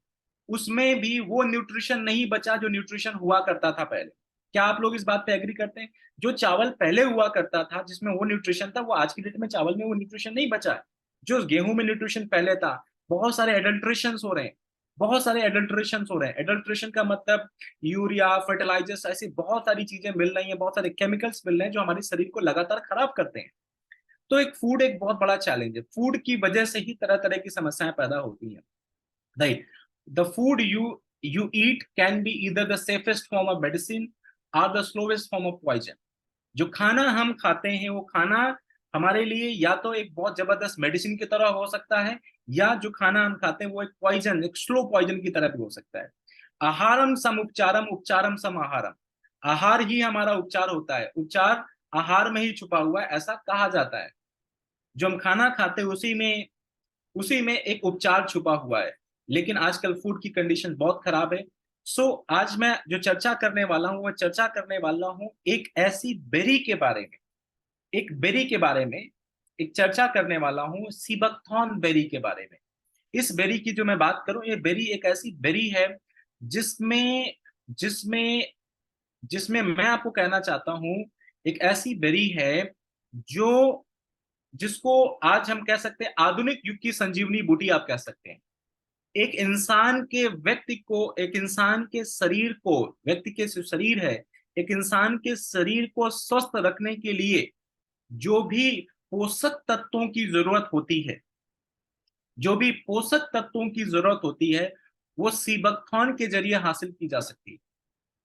उसमें भी वो न्यूट्रिशन नहीं बचा जो न्यूट्रिशन हुआ करता था पहले। क्या आप लोग इस बात पे एग्री करते हैं? जो चावल पहले हुआ करता था, जिसमें वो न्यूट्रिशन था, वो आज की डेट में चावल में वो न्यूट्रिशन नहीं बचा है। जो गेहूं में न्यूट्रिशन पहले था, बहुत सारे एडल्ट्रेशन हो रहे हैं, बहुत सारे एडल्ट्रेशन हो रहे हैं। एडल्ट्रेशन का मतलब यूरिया, फर्टिलाइजर्स, ऐसी बहुत सारी चीजें मिल रही हैं, बहुत सारे केमिकल्स मिल रहे हैं जो हमारे शरीर को लगातार खराब करते हैं। तो एक फूड एक बहुत बड़ा चैलेंज है। फूड की वजह से ही तरह तरह की समस्याएं पैदा होती हैं। Right, the food you eat can be either the safest form of medicine or the slowest form of poison। जो खाना हम खाते हैं, वो खाना हमारे लिए या तो एक बहुत जबरदस्त मेडिसिन की तरह हो सकता है, या जो खाना हम खाते हैं वो एक पॉइजन, एक स्लो पॉइजन की तरह भी हो सकता है। आहारम सम उपचारम, उपचारम सम आहारम। आहार ही हमारा उपचार होता है, उपचार आहार में ही छुपा हुआ है, ऐसा कहा जाता है। जो हम खाना खाते हैं उसी में एक उपचार छुपा हुआ है। लेकिन आजकल फूड की कंडीशन बहुत खराब है। सो आज मैं जो चर्चा करने वाला हूं, वो चर्चा करने वाला हूं एक ऐसी बेरी के बारे में, एक बेरी के बारे में एक चर्चा करने वाला हूं, सीबकथॉर्न बेरी के बारे में। इस बेरी की जो मैं बात करूं, ये बेरी एक ऐसी बेरी है जिसमें जिसमें जिसमें मैं आपको कहना चाहता हूं, एक ऐसी बेरी है जो जिसको आज हम कह सकते हैं आधुनिक युग की संजीवनी बूटी आप कह सकते हैं। एक इंसान के व्यक्ति को, एक इंसान के शरीर को, व्यक्ति के जो शरीर है, एक इंसान के शरीर को स्वस्थ रखने के लिए जो भी पोषक तत्वों की जरूरत होती है, जो भी पोषक तत्वों की जरूरत होती है, वो सीबकथॉर्न के जरिए हासिल की जा सकती है।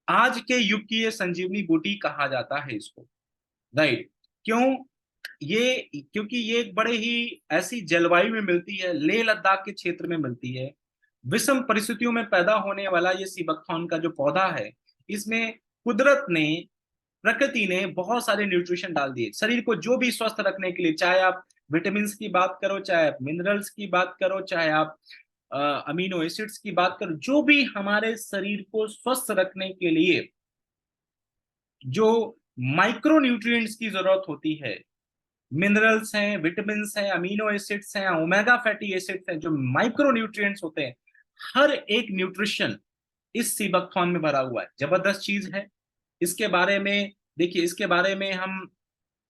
आज के युग की ये संजीवनी बूटी कहा जाता है इसको, राइट। क्यों? ये क्योंकि ये एक बड़े ही ऐसी जलवायु में मिलती है, लेह लद्दाख के क्षेत्र में मिलती है। विषम परिस्थितियों में पैदा होने वाला ये सीबकथॉर्न का जो पौधा है, इसमें कुदरत ने, प्रकृति ने बहुत सारे न्यूट्रिशन डाल दिए शरीर को, जो भी स्वस्थ रखने के लिए, चाहे आप विटामिन की बात करो, चाहे आप मिनरल्स की बात करो, चाहे आप अमीनो एसिड्स की बात करो, जो भी हमारे शरीर को स्वस्थ रखने के लिए जो माइक्रो न्यूट्रिएंट्स की जरूरत होती है, मिनरल्स हैं, विटामिन हैं, अमीनो एसिड्स हैं, ओमेगा फैटी एसिड्स हैं, जो माइक्रो न्यूट्रिएंट्स होते हैं, हर एक न्यूट्रिशन इस सीबकथॉर्न में भरा हुआ है। जबरदस्त चीज है। इसके बारे में देखिए, इसके बारे में हम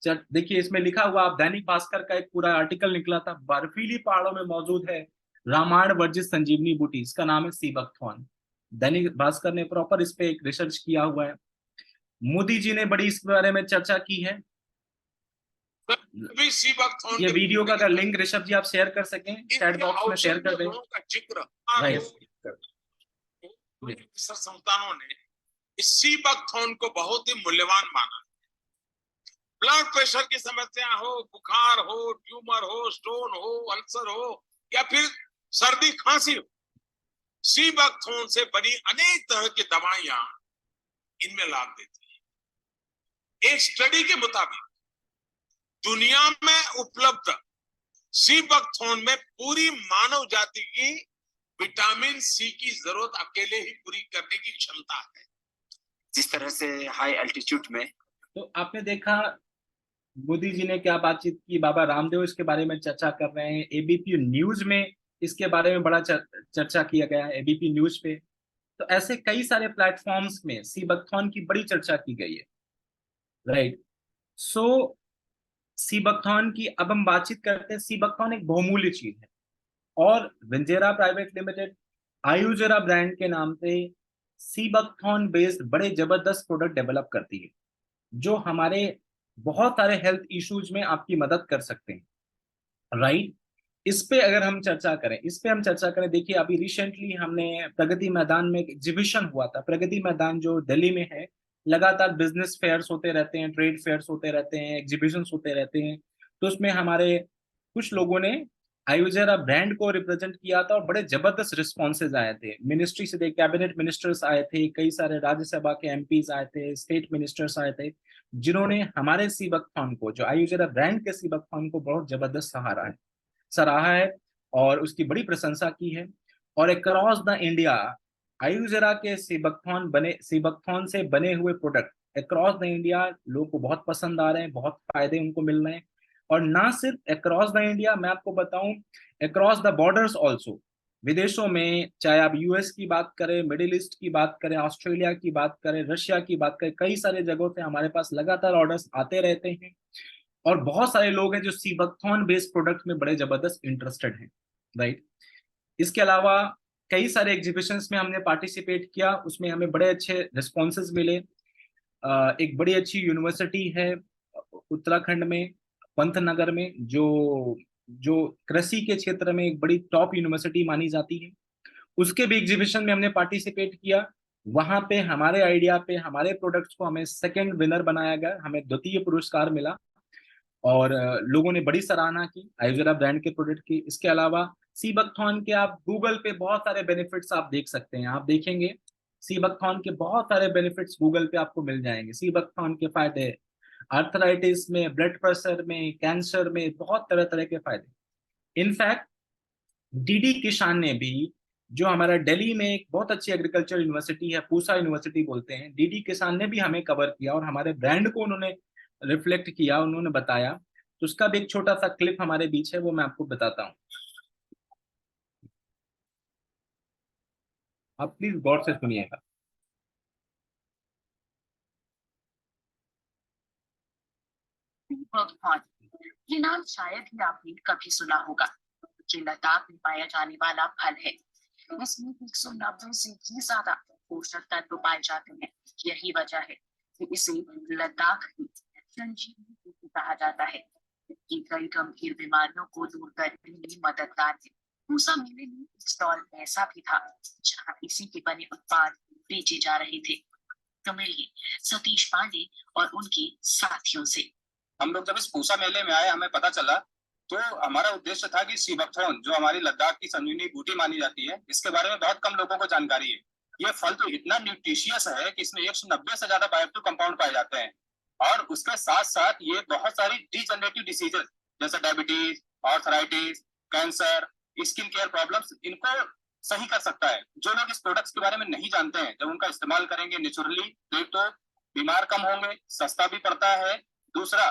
देखिए, इसमें लिखा हुआ, आप दैनिक भास्कर का एक पूरा आर्टिकल निकला था, बर्फीली पहाड़ों में मौजूद है रामायण वर्जित संजीवनी बूटी, इसका नाम है सीबकथॉर्न। दैनिक भास्कर ने प्रॉपर इस पे एक रिसर्च किया हुआ है। मोदी जी ने बड़ी इसके बारे में चर्चा की है। ये वीडियो का अगर लिंक ऋषभ जी आप शेयर कर सकें, चैट बॉक्स में शेयर कर दें। जिक्र राइट। संस्थानों ने इस सीबकथॉर्न को बहुत ही मूल्यवान माना। ब्लड प्रेशर की समस्या हो, बुखार हो, ट्यूमर हो, स्टोन हो, अल्सर हो, या फिर सर्दी खांसी हो, सीबकथॉर्न से बनी अनेक तरह की दवाइयां इनमें लाभ देती है। एक स्टडी के मुताबिक दुनिया में उपलब्ध सीबकथॉर्न में पूरी मानव जाति की विटामिन सी की जरूरत अकेले ही पूरी करने की क्षमता है। जिस तरह से हाई एल्टीट्यूड में, तो आपने देखा मोदी जी ने क्या बातचीत की, बाबा रामदेव इसके बारे में चर्चा कर रहे हैं, एबीपी न्यूज में इसके बारे में बड़ा चर्चा किया गया है, एबीपी न्यूज पे। तो ऐसे कई सारे प्लेटफॉर्म्स में सीबकथॉर्न की बड़ी चर्चा की गई है, राइट। सो सीबकथॉर्न की अब हम बातचीत करते हैं। सीबकथॉर्न एक बहुमूल्य चीज है, और विंजेरा प्राइवेट लिमिटेड आयुजेरा ब्रांड के नाम से सीबकथॉर्न बेस्ड बड़े जबरदस्त प्रोडक्ट डेवलप करती है, जो हमारे बहुत सारे हेल्थ इश्यूज में आपकी मदद कर सकते हैं, राइट। इस पे अगर हम चर्चा करें, देखिए अभी रिसेंटली हमने प्रगति मैदान में एक एग्जीबिशन हुआ था। प्रगति मैदान जो दिल्ली में है, लगातार बिजनेस फेयर्स होते रहते हैं, ट्रेड फेयर्स होते रहते हैं, एग्जीबिशंस होते रहते हैं। तो उसमें हमारे कुछ लोगों ने आयुजेरा ब्रांड को रिप्रेजेंट किया था, और बड़े जबरदस्त रिस्पॉन्सेज आए थे। मिनिस्ट्री से कैबिनेट मिनिस्टर्स आए थे, कई सारे राज्यसभा के एमपीज आए थे, स्टेट मिनिस्टर्स आए थे, जिन्होंने हमारे सीबकथॉर्न को, जो आयुजेरा ब्रांड के सीबकथॉर्न को बहुत जबरदस्त सराहा है और उसकी बड़ी प्रशंसा की है। और अक्रॉस द इंडिया आयुजेरा के सीबकथॉर्न से बने हुए प्रोडक्ट अक्रॉस द इंडिया लोगों को बहुत पसंद आ रहे हैं, बहुत फायदे उनको मिल रहे हैं। और ना सिर्फ अक्रॉस द इंडिया, मैं आपको बताऊं, अक्रॉस द बॉर्डर्स ऑल्सो, विदेशों में, चाहे आप यूएस की बात करें, मिडिल ईस्ट की बात करें, ऑस्ट्रेलिया की बात करें, रशिया की बात करें, कई सारे जगहों से हमारे पास लगातार ऑर्डर्स आते रहते हैं। और बहुत सारे लोग हैं जो सीबकथॉर्न बेस्ड प्रोडक्ट में बड़े जबरदस्त इंटरेस्टेड हैं, राइट। इसके अलावा कई सारे एग्जीबिशंस में हमने पार्टिसिपेट किया, उसमें हमें बड़े अच्छे रिस्पॉन्सेज मिले। एक बड़ी अच्छी यूनिवर्सिटी है उत्तराखंड में, पंतनगर में, जो कृषि के क्षेत्र में एक बड़ी टॉप यूनिवर्सिटी मानी जाती है। उसके भी एग्जीबिशन में हमने पार्टिसिपेट किया। वहां पे हमारे आइडिया पे, हमारे प्रोडक्ट्स को हमें सेकंड विनर बनाया गया, हमें द्वितीय पुरस्कार मिला, और लोगों ने बड़ी सराहना की आयुजेरा ब्रांड के प्रोडक्ट की। इसके अलावा सीबकथॉर्न के आप गूगल पे बहुत सारे बेनिफिट्स आप देख सकते हैं, आप देखेंगे सीबकथॉर्न के बहुत सारे बेनिफिट्स गूगल पे आपको मिल जाएंगे। सीबकथॉर्न के फायदे आर्थराइटिस में, ब्लड प्रेशर में, कैंसर में, बहुत तरह तरह के फायदे। इनफैक्ट डीडी किसान ने भी, जो हमारा दिल्ली में एक बहुत अच्छी एग्रीकल्चर यूनिवर्सिटी है, पूसा यूनिवर्सिटी बोलते हैं, डीडी किसान ने भी हमें कवर किया और हमारे ब्रांड को उन्होंने रिफ्लेक्ट किया, उन्होंने बताया। तो उसका भी एक छोटा सा क्लिप हमारे बीच है, वो मैं आपको बताता हूँ, आप प्लीज गौर से सुनिएगा। ये नाम शायद ही आपने कभी सुना होगा। ये लद्दाख में पाया जाने वाला फल है। इसमें 190 से भी ज्यादा पोषक तत्व पाए जाते हैं। यही वजह है कि इसे लद्दाख की संजीवनी बूटी कहा जाता है। ये कई गंभीर बीमारियों को दूर करने में मददगार है। पूसा मेले में एक स्टॉल ऐसा भी था जहां इसी के बने उत्पाद बेचे जा रहे थे। तो मिलिए सतीश पांडे और उनके साथियों से। हम लोग जब इस पूसा मेले में आए, हमें पता चला, तो हमारा उद्देश्य था कि सीबकथॉर्न, जो हमारी लद्दाख की संजीवनी बूटी मानी जाती है, इसके बारे में बहुत कम लोगों को जानकारी है। ये फल तो इतना न्यूट्रिशियस है कि इसमें 190 से ज्यादा बायोएक्टिव कंपाउंड पाए जाते हैं, और उसके साथ साथ ये बहुत सारी डिजनरेटिव डिसीजेस जैसे diabetes, arthritis, cancer, skin care problems, इनको सही कर सकता है। जो लोग इस प्रोडक्ट्स के बारे में नहीं जानते हैं, जब उनका इस्तेमाल करेंगे नेचुरली, तो बीमार कम होंगे, सस्ता भी पड़ता है। दूसरा,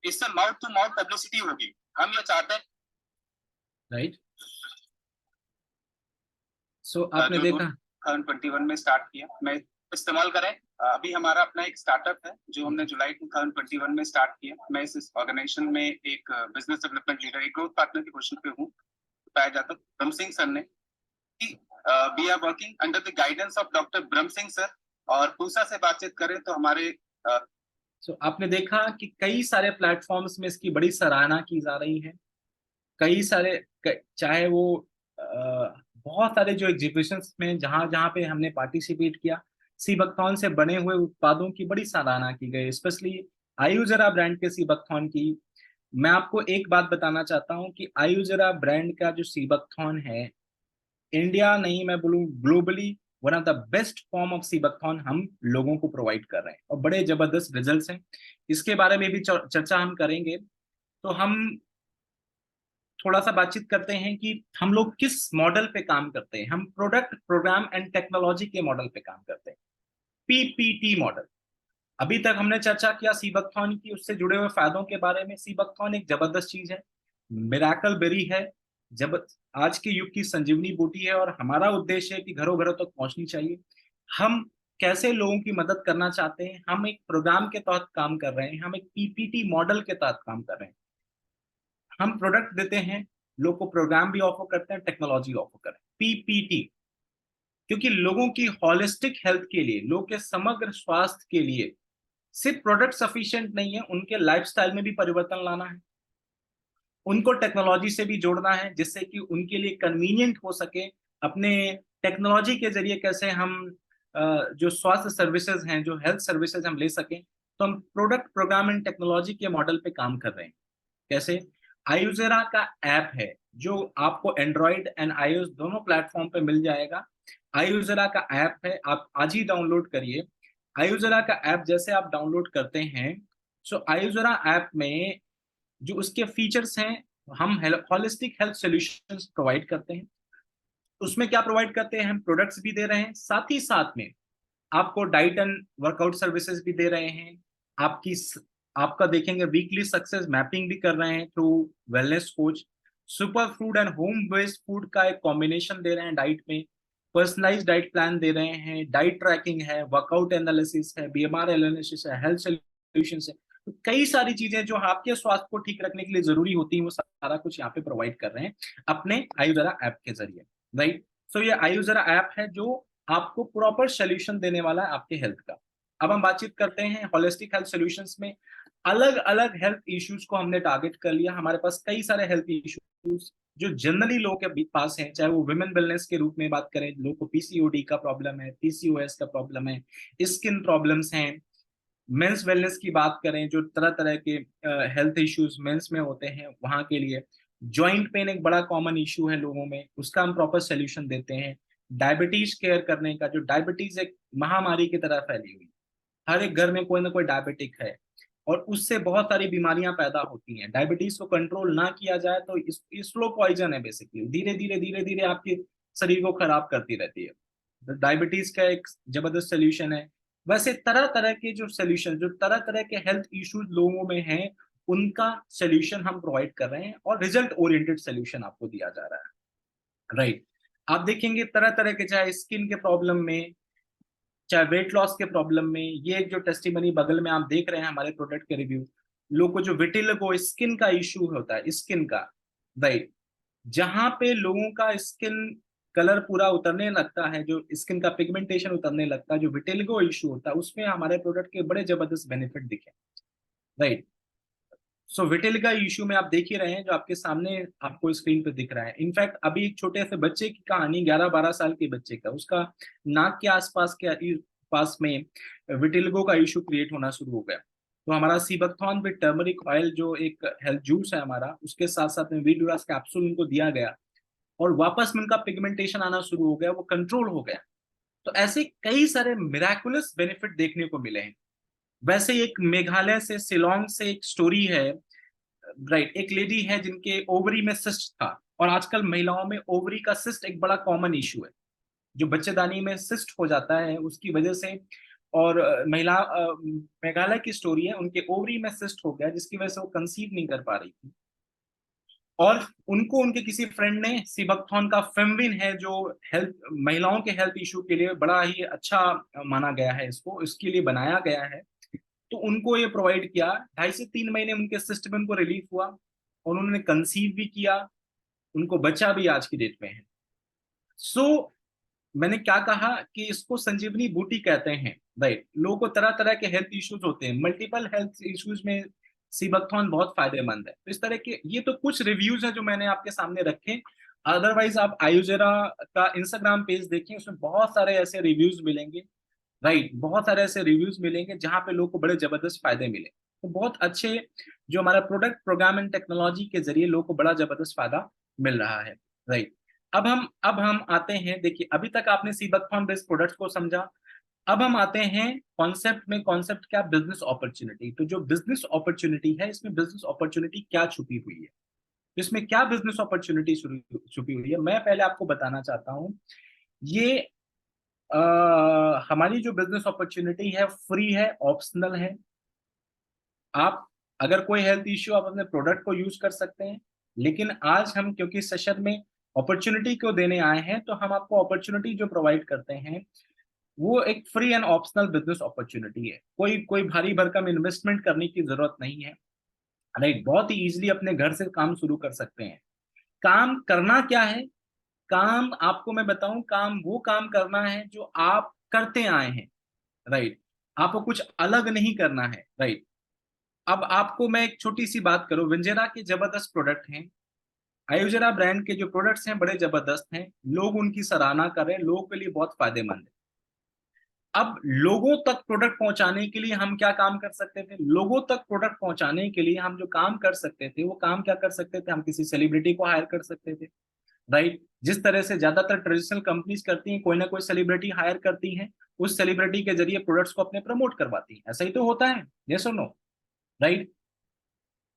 इससे माउथ टू माउथ पब्लिसिटी होगी। हम ये चाहते हैं, राइट। सो आपने देखा 2021 में स्टार्ट किया, मैं इस्तेमाल करें। अभी हमारा अपना एक स्टार्टअप है जो हमने जुलाई 2021 में स्टार्ट किया। मैं इस ऑर्गेनाइजेशन में एक बिजनेस डेवलपमेंट लीडर, एक ग्रोथ पार्टनर की पोजीशन पे हूँ। बताया जाता है ब्रह्म सिंह सर ने कि we are working under the guidance of doctor Brahm Singh sir. और पूसा से बातचीत करें तो हमारे आपने देखा कि कई सारे प्लेटफॉर्म्स में इसकी बड़ी सराहना की जा रही है। कई सारे चाहे वो बहुत सारे जो एग्जीबिशंस में जहां जहां पे हमने पार्टिसिपेट किया, सीबकथॉर्न से बने हुए उत्पादों की बड़ी सराहना की गई, स्पेशली आयुजरा ब्रांड के सीबकथॉर्न की। मैं आपको एक बात बताना चाहता हूं कि आयुजरा ब्रांड का जो सीबकथॉर्न है, इंडिया नहीं मैं बोलूं globally one of the best form of seabuckthorn हम लोगों को प्रोवाइड कर रहे हैं, और बड़े जबरदस्त रिजल्ट्स हैं। इसके बारे में भी चर्चा हम करेंगे। तो हम थोड़ा सा बातचीत करते हैं कि हम लोग किस मॉडल पे काम करते हैं। हम प्रोडक्ट, प्रोग्राम एंड टेक्नोलॉजी के मॉडल पे काम करते हैं, पीपीटी मॉडल। अभी तक हमने चर्चा किया सीबकथॉर्न की, उससे जुड़े हुए फायदों के बारे में। सीबकथॉर्न एक जबरदस्त चीज है, मिराकल बेरी है, जब आज के युग की संजीवनी बूटी है, और हमारा उद्देश्य है कि घरों घरों तक पहुंचनी चाहिए। हम कैसे लोगों की मदद करना चाहते हैं, हम एक प्रोग्राम के तहत काम कर रहे हैं, हम एक पीपीटी मॉडल के तहत काम कर रहे हैं। हम प्रोडक्ट देते हैं, लोग को प्रोग्राम भी ऑफर करते हैं, टेक्नोलॉजी ऑफर करते हैं, पीपीटी। क्योंकि लोगों की होलिस्टिक हेल्थ के लिए, लोगों के समग्र स्वास्थ्य के लिए सिर्फ प्रोडक्ट सफिशिएंट नहीं है, उनके लाइफस्टाइल में भी परिवर्तन लाना है, उनको टेक्नोलॉजी से भी जोड़ना है, जिससे कि उनके लिए कन्वीनियंट हो सके। अपने टेक्नोलॉजी के जरिए कैसे हम जो स्वास्थ्य सर्विसेज हैं, जो हेल्थ सर्विसेज हम ले सकें, तो हम प्रोडक्ट, प्रोग्राम एंड टेक्नोलॉजी के मॉडल पे काम कर रहे हैं। कैसे? आयुजेरा का ऐप है जो आपको एंड्रॉइड एंड आईओएस दोनों प्लेटफॉर्म पे मिल जाएगा। आयुजेरा का ऐप है, आप आज ही डाउनलोड करिए। आयुजेरा का ऐप जैसे आप डाउनलोड करते हैं, सो आयुजेरा ऐप में जो उसके फीचर्स हैं, हम होलिस्टिक हेल्थ सॉल्यूशंस प्रोवाइड करते हैं। उसमें क्या प्रोवाइड करते हैं? हम प्रोडक्ट्स भी दे रहे हैं, साथ ही साथ में आपको डाइट एंड वर्कआउट सर्विसेज भी दे रहे हैं। आपका देखेंगे वीकली सक्सेस मैपिंग भी कर रहे हैं through wellness coach. Super food and home based food का एक कॉम्बिनेशन दे रहे हैं डाइट में। पर्सनलाइज डाइट प्लान दे रहे हैं, डाइट ट्रैकिंग है, वर्कआउट एनालिसिस है, बीएमआर एनालिसिस है, हेल्थ सॉल्यूशंस है। तो कई सारी चीजें जो आपके स्वास्थ्य को ठीक रखने के लिए जरूरी होती हैं, वो सारा कुछ यहाँ पे प्रोवाइड कर रहे हैं अपने आयुजेरा ऐप के जरिए, राइट। सो ये आयुजेरा ऐप है जो आपको प्रॉपर सोल्यूशन देने वाला है आपके हेल्थ का। अब हम बातचीत करते हैं होलिस्टिक हेल्थ सॉल्यूशंस में। अलग अलग हेल्थ इश्यूज को हमने टारगेट कर लिया। हमारे पास कई सारे हेल्थ इश्यूज जो जनरली लोगों के पास हैं, चाहे वो वुमेन वेलनेस के रूप में बात करें, लोगों को पीसीओडी का प्रॉब्लम है, पीसीओएस का प्रॉब्लम है, स्किन प्रॉब्लम्स हैं। मेंस वेलनेस की बात करें, जो तरह तरह के हेल्थ इश्यूज मेंस में होते हैं, वहां के लिए जॉइंट पेन एक बड़ा कॉमन इश्यू है लोगों में, उसका हम प्रॉपर सोल्यूशन देते हैं। डायबिटीज केयर करने का, जो डायबिटीज एक महामारी की तरह फैली हुई, हर एक घर में कोई ना कोई डायबिटिक है, और उससे बहुत सारी बीमारियां पैदा होती हैं। डायबिटीज को कंट्रोल ना किया जाए तो स्लो पॉइजन है बेसिकली, धीरे धीरे आपके शरीर को खराब करती रहती है। डायबिटीज का एक जबरदस्त सोल्यूशन है। वैसे तरह तरह के जो सोल्यूशन, जो तरह तरह के हेल्थ इश्यूज लोगों में हैं, उनका सोल्यूशन हम प्रोवाइड कर रहे हैं, और रिजल्ट ओरिएंटेड सोल्यूशन आपको दिया जा रहा है, राइट। आप देखेंगे तरह तरह के, चाहे स्किन के प्रॉब्लम में, चाहे वेट लॉस के प्रॉब्लम में। ये जो टेस्टिमनी बगल में आप देख रहे हैं हमारे प्रोडक्ट के रिव्यू, लोगों को जो विटिलिगो स्किन का इश्यू होता है, स्किन का, राइट, जहां पे लोगों का स्किन कलर पूरा उतरने लगता है, जो स्किन का पिगमेंटेशन उतरने लगता है, जो विटिलिगो इशू होता है, उसमें हमारे प्रोडक्ट के बड़े जबरदस्त बेनिफिट दिखे, राइट। सो विटिलिगो इशू में आप देख ही रहे हैं, जो आपके सामने आपको स्क्रीन पे दिख रहा है। इनफैक्ट अभी एक छोटे से बच्चे की कहानी, 11-12 साल के बच्चे का, उसका नाक के आसपास के पास में विटिलिगो का इशू क्रिएट होना शुरू हो गया। तो हमारा सीबकथॉर्न विद टर्मरिक ऑयल जो एक हेल्थ जूस है हमारा, उसके साथ साथ में वीडुरास कैप्सूल उनको दिया गया और वापस में उनका पिगमेंटेशन आना शुरू हो गया, वो कंट्रोल हो गया। तो ऐसे कई सारे मिराकुलस बेनिफिट देखने को मिले हैं। वैसे ही एक मेघालय से, शिलोंग से एक स्टोरी है, राइट। एक लेडी है जिनके ओवरी में सिस्ट था, और आजकल महिलाओं में ओवरी का सिस्ट एक बड़ा कॉमन इशू है, जो बच्चेदानी में सिस्ट हो जाता है उसकी वजह से। और महिला मेघालय की स्टोरी है, उनके ओवरी में सिस्ट हो गया जिसकी वजह से वो कंसीव नहीं कर पा रही थी, और उनको उनके किसी फ्रेंड ने सीबकथॉर्न का फेमविन है, जो हेल्थ, महिलाओं के हेल्थ इशू के लिए बड़ा ही अच्छा माना गया है, इसको इसके लिए बनाया गया है, तो उनको ये प्रोवाइड किया। 2.5 से 3 महीने उनके सिस्ट में उनको रिलीफ हुआ, और उन्होंने कंसीव भी किया, उनको बच्चा भी आज की डेट में है। सो मैंने क्या कहा कि इसको संजीवनी बूटी कहते हैं, राइट। लोगों को तरह तरह के हेल्थ इश्यूज होते हैं, मल्टीपल हेल्थ इश्यूज में सीबकथॉर्न बहुत फायदेमंद है। तो इस तरह के ये तो कुछ रिव्यूज हैं जो मैंने आपके सामने रखे। अदरवाइज आप आयुजेरा का इंस्टाग्राम पेज देखें, उसमें बहुत सारे ऐसे रिव्यूज मिलेंगे, राइट। बहुत सारे ऐसे रिव्यूज मिलेंगे जहां पे लोगों को बड़े जबरदस्त फायदे मिले। तो बहुत अच्छे जो हमारा प्रोडक्ट प्रोग्राम एंड टेक्नोलॉजी के जरिए लोगों को बड़ा जबरदस्त फायदा मिल रहा है, राइट। अब हम आते हैं, देखिए अभी तक आपने सीबकथॉर्न बेस्ड प्रोडक्ट्स को समझा। अब हम आते हैं कॉन्सेप्ट में। कॉन्सेप्ट क्या? Business opportunity. तो जो बिजनेस अपॉर्चुनिटी है, इसमें बिजनेस अपॉर्चुनिटी क्या छुपी हुई है, इसमें क्या बिजनेस अपॉर्चुनिटी छुपी हुई है, मैं पहले आपको बताना चाहता हूं। ये हमारी जो बिजनेस अपॉर्चुनिटी है फ्री है, ऑप्शनल है। आप अगर कोई हेल्थ इश्यू, आप अपने प्रोडक्ट को यूज कर सकते हैं, लेकिन आज हम क्योंकि सेशन में अपॉर्चुनिटी को देने आए हैं, तो हम आपको अपॉर्चुनिटी जो प्रोवाइड करते हैं वो एक free and optional business opportunity है। कोई भारी भरकम इन्वेस्टमेंट करने की जरूरत नहीं है, राइट। बहुत ही इजीली अपने घर से काम शुरू कर सकते हैं। काम करना क्या है? काम आपको मैं बताऊं, काम वो काम करना है जो आप करते आए हैं, राइट। आपको कुछ अलग नहीं करना है, राइट। अब आपको मैं एक छोटी सी बात करूं, विंजेरा के जबरदस्त प्रोडक्ट हैं, आयुजेरा ब्रांड के जो प्रोडक्ट्स हैं बड़े जबरदस्त हैं, लोग उनकी सराहना कर रहे हैं, लोगों के लिए बहुत फायदेमंद है। अब लोगों तक प्रोडक्ट पहुंचाने के लिए हम क्या काम कर सकते थे? लोगों तक प्रोडक्ट पहुंचाने के लिए हम जो काम कर सकते थे, वो काम क्या कर सकते थे? हम किसी सेलिब्रिटी को हायर कर सकते थे, राइट। जिस तरह से ज्यादातर ट्रेडिशनल कंपनीज करती हैं, कोई ना कोई सेलिब्रिटी हायर करती हैं, उस सेलिब्रिटी के जरिए प्रोडक्ट्स को अपने प्रमोट करवाती हैं। ऐसा ही तो होता है, यस और नो, राइट।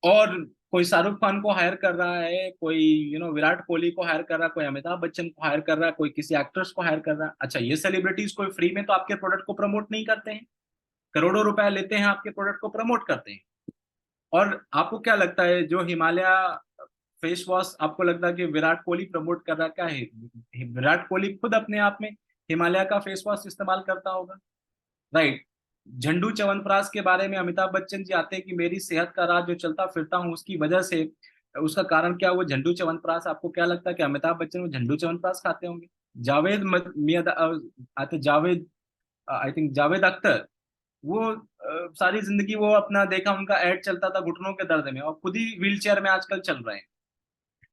और कोई शाहरुख खान को हायर कर रहा है, कोई विराट कोहली को हायर कर रहा है, कोई अमिताभ बच्चन को हायर कर रहा है, कोई किसी एक्टर्स को हायर कर रहा है। अच्छा, ये सेलिब्रिटीज कोई फ्री में तो आपके प्रोडक्ट को प्रमोट नहीं करते हैं, करोड़ों रुपए लेते हैं आपके प्रोडक्ट को प्रमोट करते हैं। और आपको क्या लगता है, जो हिमालय फेस वॉश आपको लगता है कि विराट कोहली प्रमोट कर रहा है? क्या है, विराट कोहली खुद अपने आप में हिमालय का फेस वॉश इस्तेमाल करता होगा, राइट। झंडू च्यवनप्राश के बारे में अमिताभ बच्चन जी आते हैं कि मेरी सेहत का राज जो चलता फिरता हूँ उसकी वजह से, उसका कारण क्या? वो झंडू च्यवनप्राश। आपको क्या लगता है कि अमिताभ बच्चन वो झंडू च्यवनप्राश खाते होंगे? जावेद, आई थिंक जावेद अख्तर, वो सारी जिंदगी वो अपना देखा, उनका एड चलता था घुटनों के दर्द में, और खुद ही व्हील चेयर में आजकल चल रहे हैं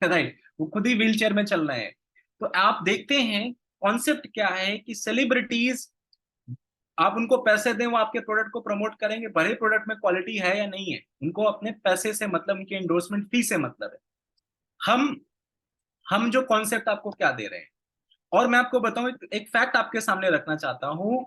राइट। वो खुद ही व्हील चेयर में चल रहे हैं। तो आप देखते हैं कॉन्सेप्ट क्या है कि सेलिब्रिटीज, आप उनको पैसे दें, वो आपके प्रोडक्ट को प्रमोट करेंगे, भले प्रोडक्ट में क्वालिटी है या नहीं है, उनको अपने पैसे से मतलब, उनके एंडोर्समेंट फी से मतलब है। हम जो कॉन्सेप्ट आपको क्या दे रहे हैं, और मैं आपको बताऊं, एक फैक्ट आपके सामने रखना चाहता हूं।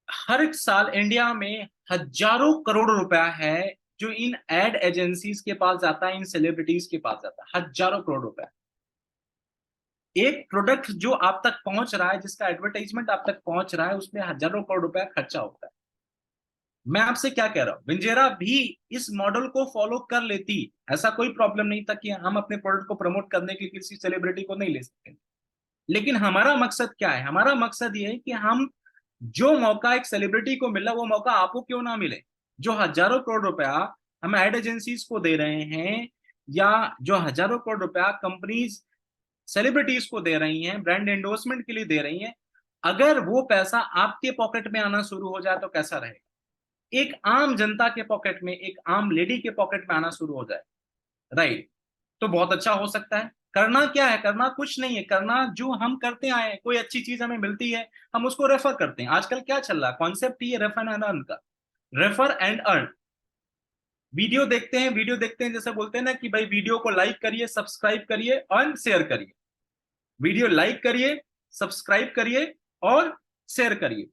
हर एक साल इंडिया में हजारों करोड़ रुपया है जो इन एड एजेंसीज के पास जाता है, इन सेलिब्रिटीज के पास जाता है, हजारों करोड़ रुपया। एक प्रोडक्ट जो आप तक पहुंच रहा है, जिसका एडवर्टाइजमेंट आप तक पहुंच रहा है, उसमें हजारों करोड़ रुपया खर्चा होता है। मैं आपसे क्या कह रहा हूं, विंजेरा भी इस मॉडल को फॉलो कर लेती, ऐसा कोई प्रॉब्लम नहीं था कि हम अपने प्रोडक्ट को प्रमोट करने के लिए किसी सेलिब्रिटी को नहीं ले सकते। लेकिन हमारा मकसद क्या है? हमारा मकसद ये है कि हम जो मौका एक सेलिब्रिटी को मिला, वो मौका आपको क्यों ना मिले। जो हजारों करोड़ रुपया हम एड एजेंसीज को दे रहे हैं, या जो हजारों करोड़ रुपया कंपनीज सेलिब्रिटीज को दे रही हैं, ब्रांड एंडोर्समेंट के लिए दे रही हैं, अगर वो पैसा आपके पॉकेट में आना शुरू हो जाए तो कैसा रहेगा? एक आम जनता के पॉकेट में, एक आम लेडी के पॉकेट में आना शुरू हो जाए, राइट, तो बहुत अच्छा हो सकता है। करना क्या है? करना कुछ नहीं है, करना जो हम करते आए हैं, कोई अच्छी चीज हमें मिलती है हम उसको रेफर करते हैं। आजकल क्या चल रहा है? कॉन्सेप्ट ही है रेफर एंड अर्न का, रेफर एंड अर्न। वीडियो देखते हैं, जैसे बोलते हैं ना कि भाई वीडियो को लाइक करिए, सब्सक्राइब करिए और शेयर करिए। वीडियो लाइक करिए, सब्सक्राइब करिए और शेयर करिए।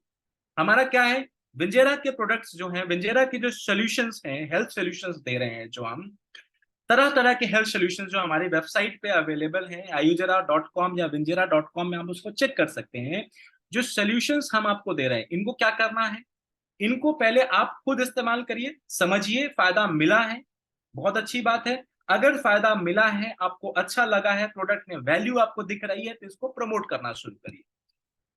हमारा क्या है? विंजेरा के प्रोडक्ट्स जो हैं, विंजेरा के जो सॉल्यूशंस हैं, हेल्थ सॉल्यूशंस दे रहे हैं, जो हम तरह तरह के हेल्थ सॉल्यूशंस जो हमारी वेबसाइट पे अवेलेबल हैं, ayurveda.com या vinjera.com में आप उसको चेक कर सकते हैं। जो सॉल्यूशंस हम आपको दे रहे हैं, इनको क्या करना है? इनको पहले आप खुद इस्तेमाल करिए, समझिए फायदा मिला है, बहुत अच्छी बात है। अगर फायदा मिला है, आपको अच्छा लगा है, प्रोडक्ट में वैल्यू आपको दिख रही है, तो इसको प्रमोट करना शुरू करिए।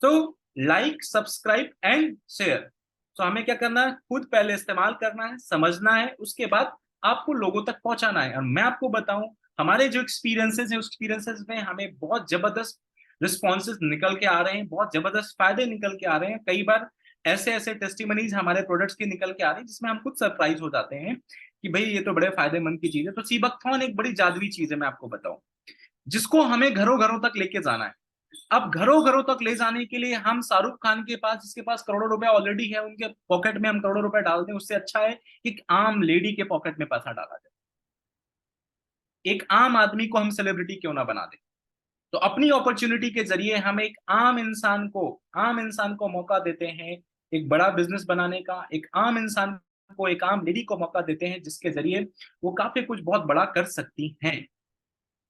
तो लाइक, सब्सक्राइब एंड शेयर। तो हमें क्या करना है? खुद पहले इस्तेमाल करना है, समझना है, उसके बाद आपको लोगों तक पहुंचाना है। और मैं आपको बताऊं, हमारे जो एक्सपीरियंसेस हैं, उस एक्सपीरियंसेस में हमें बहुत जबरदस्त रिस्पॉन्सेज निकल के आ रहे हैं, बहुत जबरदस्त फायदे निकल के आ रहे हैं। कई बार ऐसे ऐसे टेस्टिमनीज हमारे प्रोडक्ट्स के निकल के आ रही है जिसमें हम खुद सरप्राइज हो जाते हैं कि भाई ये तो बड़े फायदेमंद की चीज है। तो सीबकथॉर्न एक बड़ी जादुई चीज है, मैं आपको बताऊं, जिसको हमें घरों घरों तक लेके जाना है। अब घरों घरों तक ले जाने के लिए हम शाहरुख खान के पास, जिसके पास करोड़ों रुपए ऑलरेडी है, उनके पॉकेट में हम करोड़ों रुपए डाल दें, उससे अच्छा है कि एक आम लेडी के पॉकेट में पैसा डाला जाए। एक आम आदमी को हम सेलिब्रिटी क्यों ना बना दें? तो अपनी अपॉर्चुनिटी के जरिए हम एक आम इंसान को मौका देते हैं एक बड़ा बिजनेस बनाने का। एक आम इंसान को, एक आम लेडी को मौका देते हैं जिसके जरिए वो काफी कुछ बहुत बड़ा कर सकती हैं,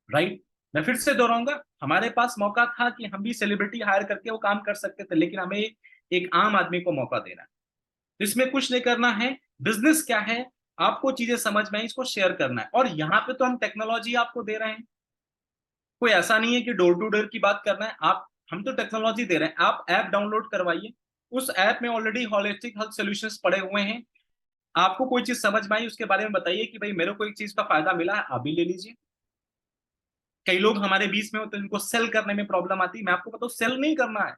राइट। मैं फिर से दोहराऊंगा, हमारे पास मौका था कि हम भी सेलिब्रिटी हायर करके वो काम कर सकते थे, लेकिन हमें एक आम आदमी को मौका देना है। तो इसमें कुछ नहीं करना है, बिजनेस क्या है आपको चीजें समझ में आई, इसको शेयर करना है। और यहाँ पे तो हम टेक्नोलॉजी आपको दे रहे हैं, कोई ऐसा नहीं है कि डोर टू डोर की बात करना है। हम तो टेक्नोलॉजी दे रहे हैं। आप ऐप डाउनलोड करवाइए, उस ऐप में ऑलरेडी होलिस्टिक हेल्थ सॉल्यूशंस पड़े हुए हैं। आपको कोई चीज समझ में आई, उसके बारे में बताइए कि भाई मेरे को एक चीज का फायदा मिला है, आप भी ले लीजिए। कई लोग हमारे बीच में होते हैं जिनको सेल करने में प्रॉब्लम आती है। मैं आपको बताऊं, सेल नहीं करना है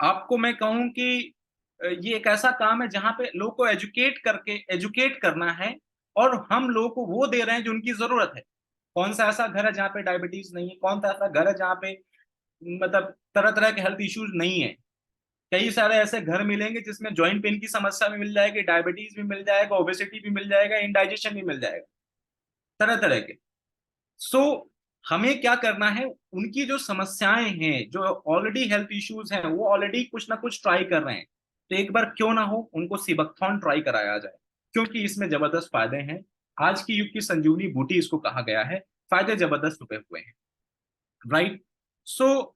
आपको। मैं कहूं कि ये एक ऐसा काम है जहां पे लोगों को एजुकेट करना है, और हम लोगों को वो दे रहे हैं जो उनकी जरूरत है। कौन सा ऐसा घर है जहाँ पे डायबिटीज नहीं है? कौन सा ऐसा घर है जहाँ पे मतलब तरह तरह के हेल्थ इश्यूज नहीं है? कई सारे ऐसे घर मिलेंगे जिसमें जॉइंट पेन की समस्या भी मिल जाएगी, डायबिटीज भी मिल जाएगा, ओबेसिटी भी मिल जाएगा, इंडाइजेशन भी मिल जाएगा, तरह तरह के। सो हमें क्या करना है, उनकी जो समस्याएं हैं, जो ऑलरेडी हेल्थ इश्यूज हैं, वो ऑलरेडी कुछ ना कुछ ट्राई कर रहे हैं, तो एक बार क्यों ना हो उनको सीबकथॉर्न ट्राई कराया जाए, क्योंकि इसमें जबरदस्त फायदे हैं। आज की युग की संजीवनी बूटी इसको कहा गया है, फायदे जबरदस्त छुपे हुए हैं, राइट। सो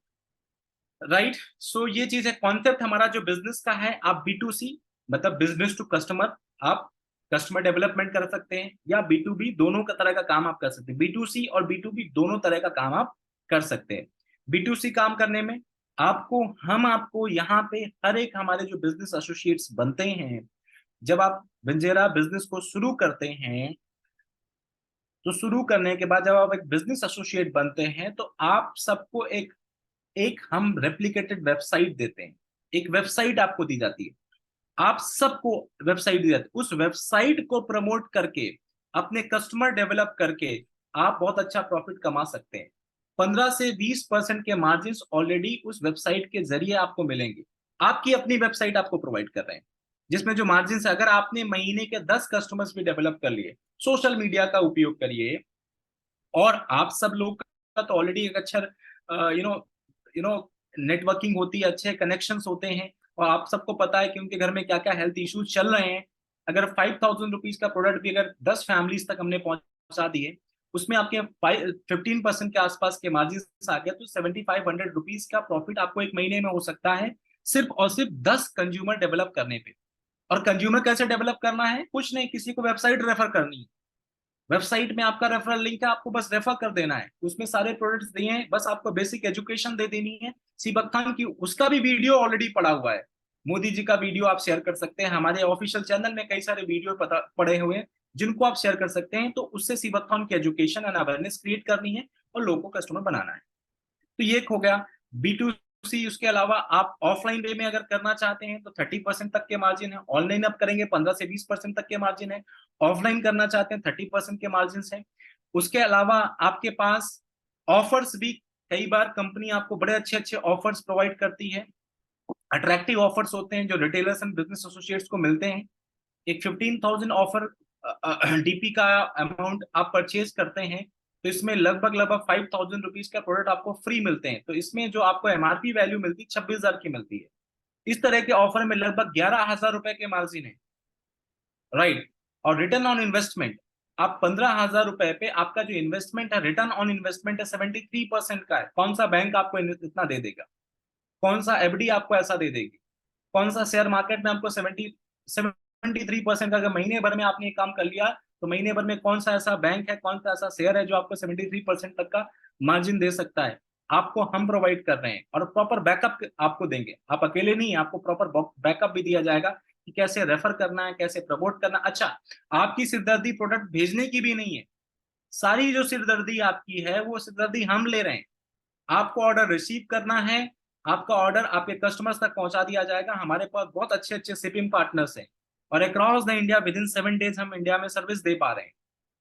ये चीज है। कॉन्सेप्ट हमारा जो बिजनेस का है, आप B2C मतलब बिजनेस टू कस्टमर, आप कस्टमर डेवलपमेंट कर सकते हैं, या B2B दोनों का तरह का काम आप कर सकते हैं। B2C और B2B दोनों तरह का काम आप कर सकते हैं। B2C काम करने में हम आपको यहाँ पे हर एक, हमारे जो बिजनेस एसोसिएट्स बनते हैं, जब आप विंजेरा बिजनेस को शुरू करते हैं, तो शुरू करने के बाद जब आप एक बिजनेस एसोसिएट बनते हैं, तो आप सबको एक हम रेप्लिकेटेड वेबसाइट देते हैं। एक वेबसाइट आपको दी जाती है, आप सबको वेबसाइट दी जाती है। उस वेबसाइट को प्रमोट करके, अपने कस्टमर डेवलप करके आप बहुत अच्छा प्रॉफिट कमा सकते हैं। 15 से 20% के मार्जिन ऑलरेडी उस वेबसाइट के जरिए आपको मिलेंगे। आपकी अपनी वेबसाइट आपको प्रोवाइड कर रहे हैं, जिसमें जो मार्जिन है, अगर आपने महीने के 10 कस्टमर्स भी डेवलप कर लिए, सोशल मीडिया का उपयोग करिए, और आप सब लोग का तो ऑलरेडी एक अच्छा नेटवर्किंग होती है, अच्छे कनेक्शंस होते हैं, और आप सबको पता है कि उनके घर में क्या क्या हेल्थ इश्यूज चल रहे हैं। अगर 5000 रुपीज का प्रोडक्ट भी अगर 10 फैमिलीज तक हमने पहुंचा दिए, उसमें आपके 15% के आसपास के मार्जिन आ गया, तो 7500 रुपीज का प्रॉफिट आपको एक महीने में हो सकता है, सिर्फ और सिर्फ 10 कंज्यूमर डेवलप करने पे। और कंज्यूमर कैसे डेवलप करना है? कुछ नहीं, किसी को वेबसाइट रेफर करनी है, वेबसाइट में आपका रेफरल लिंक है, आपको बस रेफर कर देना है, उसमें सारे प्रोडक्ट्स दिए हैं, बस आपको बेसिक एजुकेशन दे देनी है सीबकथॉर्न की। उसका भी वीडियो ऑलरेडी पड़ा हुआ है, मोदी जी का वीडियो आप शेयर कर सकते हैं। हमारे ऑफिशियल चैनल में कई सारे वीडियो पड़े हुए हैं जिनको आप शेयर कर सकते हैं। तो उससे सीबकथॉर्न की एजुकेशन एंड अवेयरनेस क्रिएट करनी है, और लोगों को कस्टमर बनाना है। तो ये एक हो गया B2C। उसके अलावा आप ऑफलाइन वे में अगर करना चाहते हैं तो 30% तक के मार्जिन है, ऑनलाइन आप करेंगे 15 से 20% तक के मार्जिन है, ऑफलाइन करना चाहते हैं 30% के मार्जिन है। उसके अलावा आपके पास ऑफर्स भी, कई बार कंपनी आपको बड़े अच्छे अच्छे ऑफर्स प्रोवाइड करती है, अट्रैक्टिव ऑफर्स होते हैं जो रिटेलर्स एंड बिजनेस एसोसिएट्स को मिलते हैं। एक 15,000 ऑफर डीपी का अमाउंट आप परचेज करते हैं तो इसमें लगभग 5,000 रुपीज का प्रोडक्ट आपको फ्री मिलते हैं। तो इसमें जो आपको एमआरपी वैल्यू मिलती है 26,000 की मिलती है। इस तरह के ऑफर में लगभग 11,000 रुपए के मार्जिन है, राइट। और रिटर्न ऑन इन्वेस्टमेंट, आप 15,000 रुपए पे आपका जो इन्वेस्टमेंट है, रिटर्न ऑन इन्वेस्टमेंट है 73% का है। कौन सा बैंक आपको इतना दे देगा, कौन सा एफडी आपको ऐसा दे देगी, कौन सा शेयर मार्केट में आपको 73% का, अगर महीने भर में आपने ये काम कर लिया तो महीने भर में कौन सा ऐसा बैंक है, कौन सा ऐसा शेयर है जो आपको 73% तक का मार्जिन दे सकता है। आपको हम प्रोवाइड कर रहे हैं और प्रॉपर बैकअप आपको देंगे। आप अकेले नहीं, आपको प्रॉपर बैकअप भी दिया जाएगा कि कैसे रेफर करना है, कैसे प्रमोट करना। अच्छा, आपकी सिरदर्दी प्रोडक्ट भेजने की भी नहीं है, सारी जो सिरदर्दी आपकी है वो सिरदर्दी हम ले रहे हैं। आपको ऑर्डर रिसीव करना है, आपका ऑर्डर आपके कस्टमर्स तक पहुंचा दिया जाएगा। हमारे पास बहुत अच्छे अच्छे शिपिंग पार्टनर्स हैं और across the India with in 7 days हम इंडिया में सर्विस दे पा रहे हैं।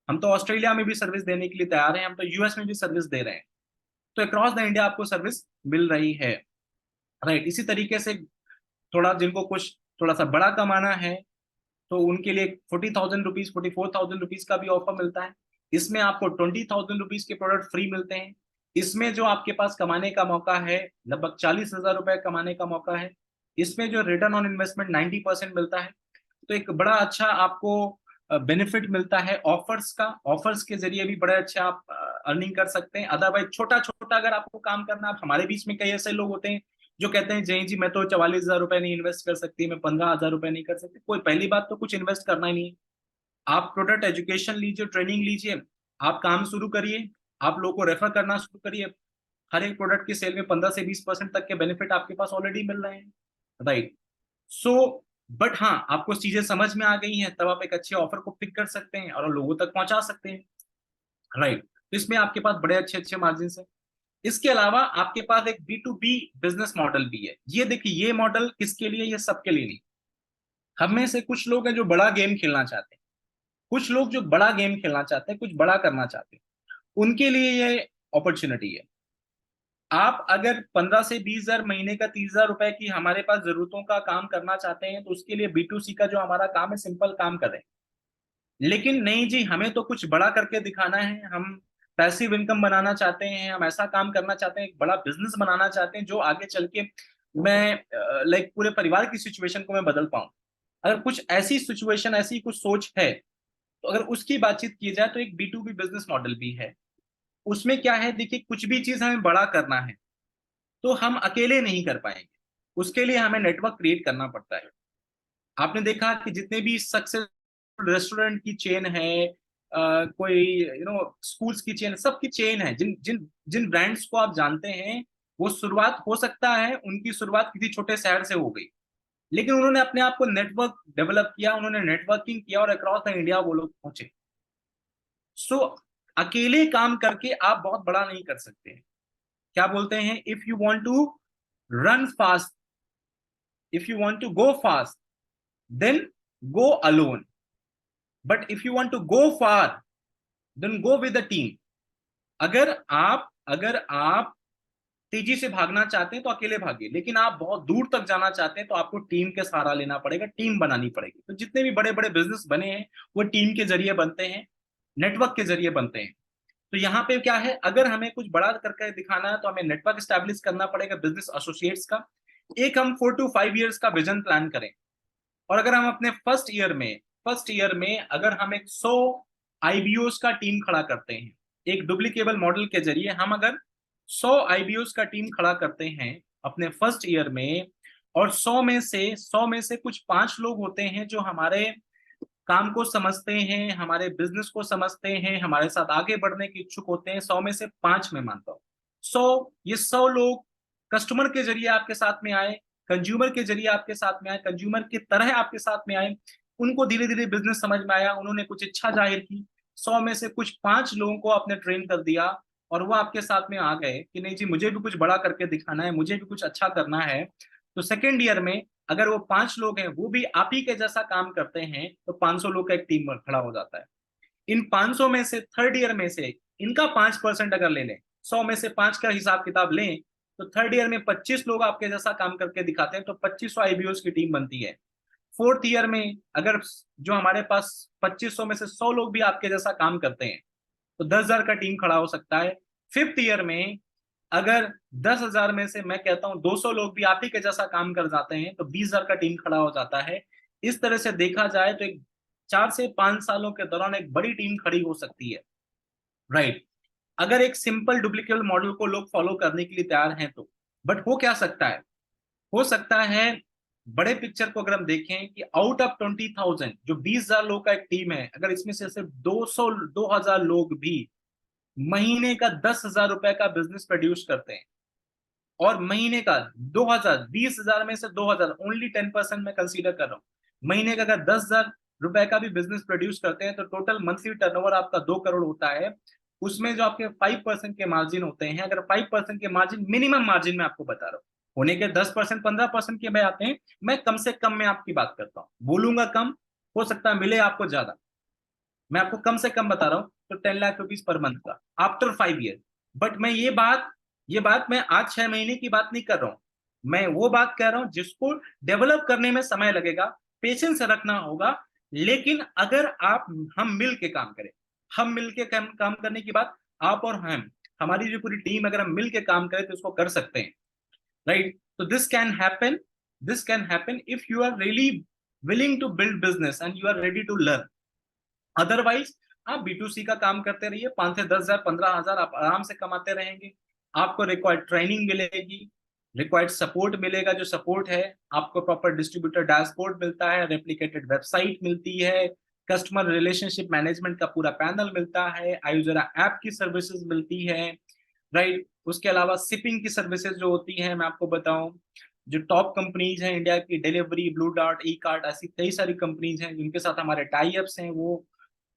हम तो ऑस्ट्रेलिया में भी सर्विस देने के लिए तैयार हैं, हम तो यूएस में भी सर्विस दे रहे हैं। तो अक्रॉस द इंडिया आपको सर्विस मिल रही है, राइट। इसी तरीके से थोड़ा जिनको कुछ थोड़ा सा बड़ा कमाना है तो उनके लिए 40,000 रुपीज 44,000 रुपीज का भी ऑफर मिलता है। इसमें आपको 20,000 रुपीज के प्रोडक्ट फ्री मिलते हैं। इसमें जो आपके पास कमाने का मौका है लगभग 40,000 रुपए कमाने का मौका है। इसमें जो रिटर्न ऑन इन्वेस्टमेंट 90% मिलता है। तो एक बड़ा अच्छा आपको बेनिफिट मिलता है ऑफर्स का। ऑफर्स के जरिए भी बड़े अच्छे आप अर्निंग कर सकते हैं। अदरवाइज छोटा छोटा अगर आपको काम करना, आप हमारे बीच में कई ऐसे लोग होते हैं जो कहते हैं जय जी मैं तो 44,000 रुपए नहीं इन्वेस्ट कर सकती, मैं 15,000 रुपए नहीं कर सकती। कोई पहली बात तो कुछ इन्वेस्ट करना ही नहीं है। आप प्रोडक्ट एजुकेशन लीजिए, ट्रेनिंग लीजिए, आप काम शुरू करिए, आप लोगों को रेफर करना शुरू करिए। हर एक प्रोडक्ट की सेल में 15 से 20% तक के बेनिफिट आपके पास ऑलरेडी मिल रहे हैं, राइट। सो बट हाँ, आपको चीजें समझ में आ गई हैं तब आप एक अच्छे ऑफर को पिक कर सकते हैं और लोगों तक पहुंचा सकते हैं, राइट। तो इसमें आपके पास बड़े अच्छे अच्छे मार्जिन है। इसके अलावा आपके पास एक B2B बिजनेस मॉडल भी है। ये देखिए, ये मॉडल किसके लिए, ये सबके लिए नहीं। हम में से कुछ लोग हैं जो बड़ा गेम खेलना चाहते हैं, कुछ लोग जो बड़ा गेम खेलना चाहते हैं, कुछ बड़ा करना चाहते हैं, उनके लिए ये अपॉर्चुनिटी है। आप अगर 15 से 20,000 महीने का 30,000 रुपए की हमारे पास जरूरतों का काम करना चाहते हैं तो उसके लिए B2C का जो हमारा काम है, सिंपल काम करें। लेकिन नहीं जी, हमें तो कुछ बड़ा करके दिखाना है, हम पैसिव इनकम बनाना चाहते हैं, हम ऐसा काम करना चाहते हैं, एक बड़ा बिजनेस बनाना चाहते हैं जो आगे चल के मैं लाइक पूरे परिवार की सिचुएशन को मैं बदल पाऊं। अगर कुछ ऐसी सिचुएशन, ऐसी कुछ सोच है तो अगर उसकी बातचीत की जाए तो एक B2B बिजनेस मॉडल भी है। उसमें क्या है, देखिए, कुछ भी चीज हमें बड़ा करना है तो हम अकेले नहीं कर पाएंगे, उसके लिए हमें नेटवर्क क्रिएट करना पड़ता है। आपने देखा कि जितने भी सक्सेसफुल रेस्टोरेंट की चेन है, कोई स्कूल्स की चेन, सबकी चेन है, जिन जिन जिन ब्रांड्स को आप जानते हैं वो शुरुआत हो सकता है उनकी शुरुआत किसी छोटे शहर से हो गई, लेकिन उन्होंने अपने आप को नेटवर्क डेवलप किया, उन्होंने नेटवर्किंग किया और अक्रॉस द इंडिया वो लोग पहुंचे। सो अकेले काम करके आप बहुत बड़ा नहीं कर सकते। क्या बोलते हैं, if you want to run fast, if you want to go fast then go alone, but if you want to go far then go with a team. अगर आप तेजी से भागना चाहते हैं तो अकेले भागिए, लेकिन आप बहुत दूर तक जाना चाहते हैं तो आपको टीम के सहारा लेना पड़ेगा, टीम बनानी पड़ेगी। तो जितने भी बड़े बड़े बिजनेस बने हैं वो टीम के जरिए बनते हैं, नेटवर्क के जरिए बनते हैं। तो यहाँ पे क्या है, अगर हमें कुछ बड़ा करके दिखाना है तो हमें नेटवर्क एस्टैब्लिश करना पड़ेगा बिजनेस एसोसिएट्स का। एक हम 4 to 5 years का विजन प्लान करें, और अगर हम अपने फर्स्ट ईयर में अगर हम एक 100 IBOs का टीम खड़ा करते हैं, एक डुप्लीकेबल मॉडल के जरिए हम अगर 100 IBOs का टीम खड़ा करते हैं अपने फर्स्ट ईयर में, और 100 में से कुछ 5 लोग होते हैं जो हमारे काम को समझते हैं, हमारे बिजनेस को समझते हैं, हमारे साथ आगे बढ़ने के इच्छुक होते हैं, 100 में से 5 मैं मानता हूँ। 100 लोग कस्टमर के जरिए आपके साथ में आए, कंज्यूमर के जरिए आपके साथ में आए, कंज्यूमर की तरह आपके साथ में आए, उनको धीरे धीरे बिजनेस समझ में आया, उन्होंने कुछ इच्छा जाहिर की, 100 में से कुछ 5 लोगों को आपने ट्रेन कर दिया, और वो आपके साथ में आ गए कि नहीं जी मुझे भी कुछ बड़ा करके दिखाना है, मुझे भी कुछ अच्छा करना है, तो सेकेंड ईयर में अगर वो 5 लोग हैं वो भी आप ही के जैसा काम करते हैं तो 500 लोग का एक टीम वर्क खड़ा हो जाता है। इन 500 में से थर्ड ईयर में से इनका 5% अगर ले लें, 100 में से 5 का हिसाब किताब लें, तो थर्ड ईयर में 25 लोग आपके जैसा काम करके दिखाते हैं तो 2500 IBOs की टीम बनती है। फोर्थ ईयर में अगर जो हमारे पास 2500 में से 100 लोग भी आपके जैसा काम करते हैं तो 10,000 का टीम खड़ा हो सकता है। फिफ्थ ईयर में अगर 10,000 में से मैं कहता हूं 200 लोग भी आप ही के जैसा काम कर जाते हैं तो 20,000 का टीम खड़ा हो जाता है। इस तरह से देखा जाए तो एक 4 से 5 सालों के दौरान एक बड़ी टीम खड़ी हो सकती है, राइट। अगर एक सिंपल डुप्लीकेट मॉडल को लोग फॉलो करने के लिए तैयार हैं तो, बट हो क्या सकता है, हो सकता है बड़े पिक्चर को अगर हम देखें कि आउट ऑफ 20,000 जो 20,000 लोग का एक टीम है, अगर इसमें से सिर्फ 2,000 लोग भी महीने का 10,000 रुपए का बिजनेस प्रोड्यूस करते हैं और महीने का 20,000 में से 2,000 ओनली 10% में कंसीडर कर रहा हूँ, महीने का अगर 10,000 रुपए का भी बिजनेस प्रोड्यूस करते हैं तो टोटल मंथली टर्नओवर आपका 2 करोड़ होता है। उसमें जो आपके 5% के मार्जिन होते हैं, अगर 5% के मार्जिन मिनिमम मार्जिन में आपको बता रहा हूँ, होने के 10% 15% के में आते हैं, मैं कम से कम में आपकी बात करता हूँ, बोलूंगा कम, हो सकता है मिले आपको ज्यादा, मैं आपको कम से कम बता रहा हूँ तो 10 लाख रुपीज पर मंथ का आफ्टर 5 ईयर। बट मैं ये बात मैं आज 6 महीने की बात नहीं कर रहा हूँ, मैं वो बात कह रहा हूँ जिसको डेवलप करने में समय लगेगा, पेशेंस रखना होगा। लेकिन अगर हम मिल के काम करें, हम मिल के काम करने की बात, आप और हमारी जो पूरी टीम अगर हम मिल के काम करें तो इसको कर सकते हैं, राइट। तो this can happen if you are really willing to build business and you are ready to learn. Otherwise आप B2C का काम करते रहिए, 5 से 10,000 15,000 आप आराम से कमाते रहेंगे। आपको रिक्वायर्ड ट्रेनिंग मिलेगी, रिक्वायर्ड सपोर्ट मिलेगा, जो सपोर्ट है आपको प्रॉपर डिस्ट्रीब्यूटर डैशबोर्ड मिलता है, रेप्लिकेटेड वेबसाइट मिलती है, कस्टमर रिलेशनशिप मैनेजमेंट का पूरा पैनल मिलता है, आयुजरा ऐप की सर्विसेज मिलती है, राइट। उसके अलावा शिपिंग की सर्विसेज जो होती हैं, मैं आपको बताऊं जो टॉप कंपनीज हैं इंडिया की, delivery, blue dart, e cart, ऐसी कई सारी कंपनीज हैं जिनके साथ हमारे टाई अप्स हैं,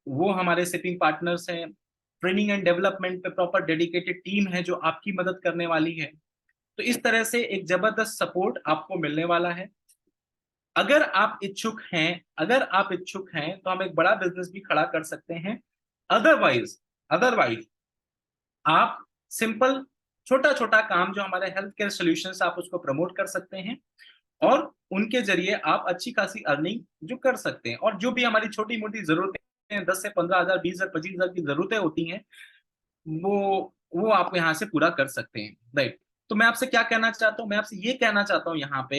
वो हमारे शिपिंग पार्टनर्स हैं। ट्रेनिंग एंड डेवलपमेंट पे प्रॉपर डेडिकेटेड टीम है जो आपकी मदद करने वाली है। तो इस तरह से एक जबरदस्त सपोर्ट आपको मिलने वाला है। अगर आप इच्छुक हैं तो हम एक बड़ा बिजनेस भी खड़ा कर सकते हैं। अदरवाइज आप सिंपल छोटा छोटा काम जो हमारे हेल्थ केयर सोल्यूशन आप उसको प्रमोट कर सकते हैं और उनके जरिए आप अच्छी खासी अर्निंग जो कर सकते हैं। और जो भी हमारी छोटी मोटी जरूरतें 10 से 15,000 20,000 25,000 की जरूरतें होती हैं वो आप यहाँ से पूरा कर सकते हैं, राइट। तो मैं आपसे क्या कहना चाहता हूँ, मैं आपसे ये कहना चाहता हूँ यहाँ पे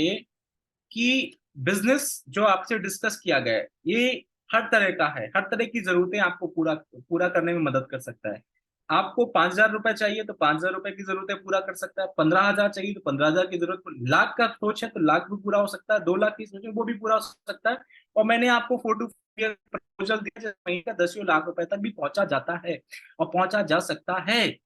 कि बिजनेस जो आपसे डिस्कस किया गया है ये हर तरह का है, हर तरह की जरूरतें आपको पूरा करने में मदद कर सकता है। आपको 5,000 रुपए चाहिए तो 5,000 रुपए की जरूरतें पूरा कर सकता है, 15,000 चाहिए तो 15,000 की जरूरत, लाख का सोच है तो लाख भी पूरा हो सकता है, 2 लाख की सोच है वो भी पूरा हो सकता है। और मैंने आपको 4 to 5 ईयर प्रपोजल दिया महीने का 10 लाख रुपए तक भी पहुंचा जाता है और पहुंचा जा सकता है।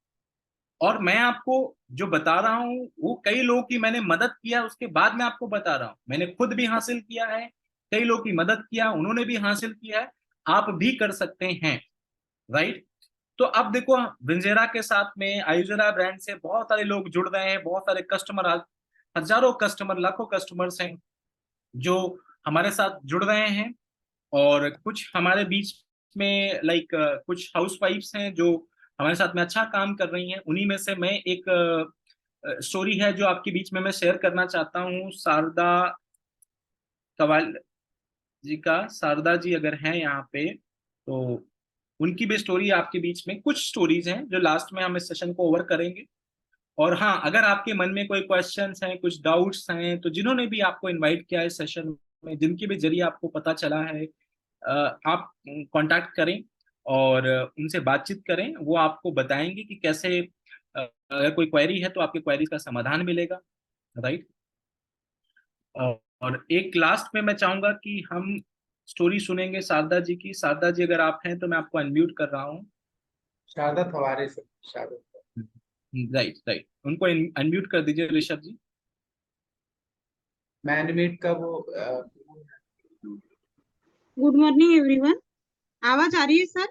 और मैं आपको जो बता रहा हूँ वो कई लोगों की मैंने मदद किया, उसके बाद मैं आपको बता रहा हूँ, मैंने खुद भी हासिल किया है, कई लोगों की मदद किया, उन्होंने भी हासिल किया है, आप भी कर सकते हैं, राइट। तो अब देखो विंजेरा के साथ में आयुजरा ब्रांड से बहुत सारे लोग जुड़ रहे हैं, बहुत सारे कस्टमर, हजारों कस्टमर, लाखों कस्टमर्स हैं जो हमारे साथ जुड़ रहे हैं। और कुछ हमारे बीच में कुछ हाउस वाइफ्स हैं जो हमारे साथ में अच्छा काम कर रही हैं। उन्हीं में से मैं एक स्टोरी है जो आपके बीच में मैं शेयर करना चाहता हूँ। शारदा कवाल जी का, शारदा जी अगर हैं यहाँ पे तो उनकी भी स्टोरी आपके बीच में, कुछ स्टोरीज हैं जो लास्ट में हम इस सेशन को ओवर करेंगे। और हाँ, अगर आपके मन में कोई क्वेश्चंस हैं, कुछ डाउट्स हैं, तो जिन्होंने भी आपको इनवाइट किया इस सेशन में, जिनके भी जरिए आपको पता चला है, आप कांटेक्ट करें और उनसे बातचीत करें, वो आपको बताएंगे कि कैसे अगर कोई क्वेरी है तो आपके क्वेरी का समाधान मिलेगा, राइट। और एक लास्ट में मैं चाहूंगा कि हम स्टोरी सुनेंगे शारदा जी की। शारदा जी अगर आप हैं तो मैं आपको अनम्यूट कर रहा हूँ। शारदा थवारे से, शारदा, राइट, उनको अनम्यूट कर दीजिए ऋषभ जी। मैं अनम्यूट का वो गुड मॉर्निंग एवरीवन, आवाज आ रही है सर?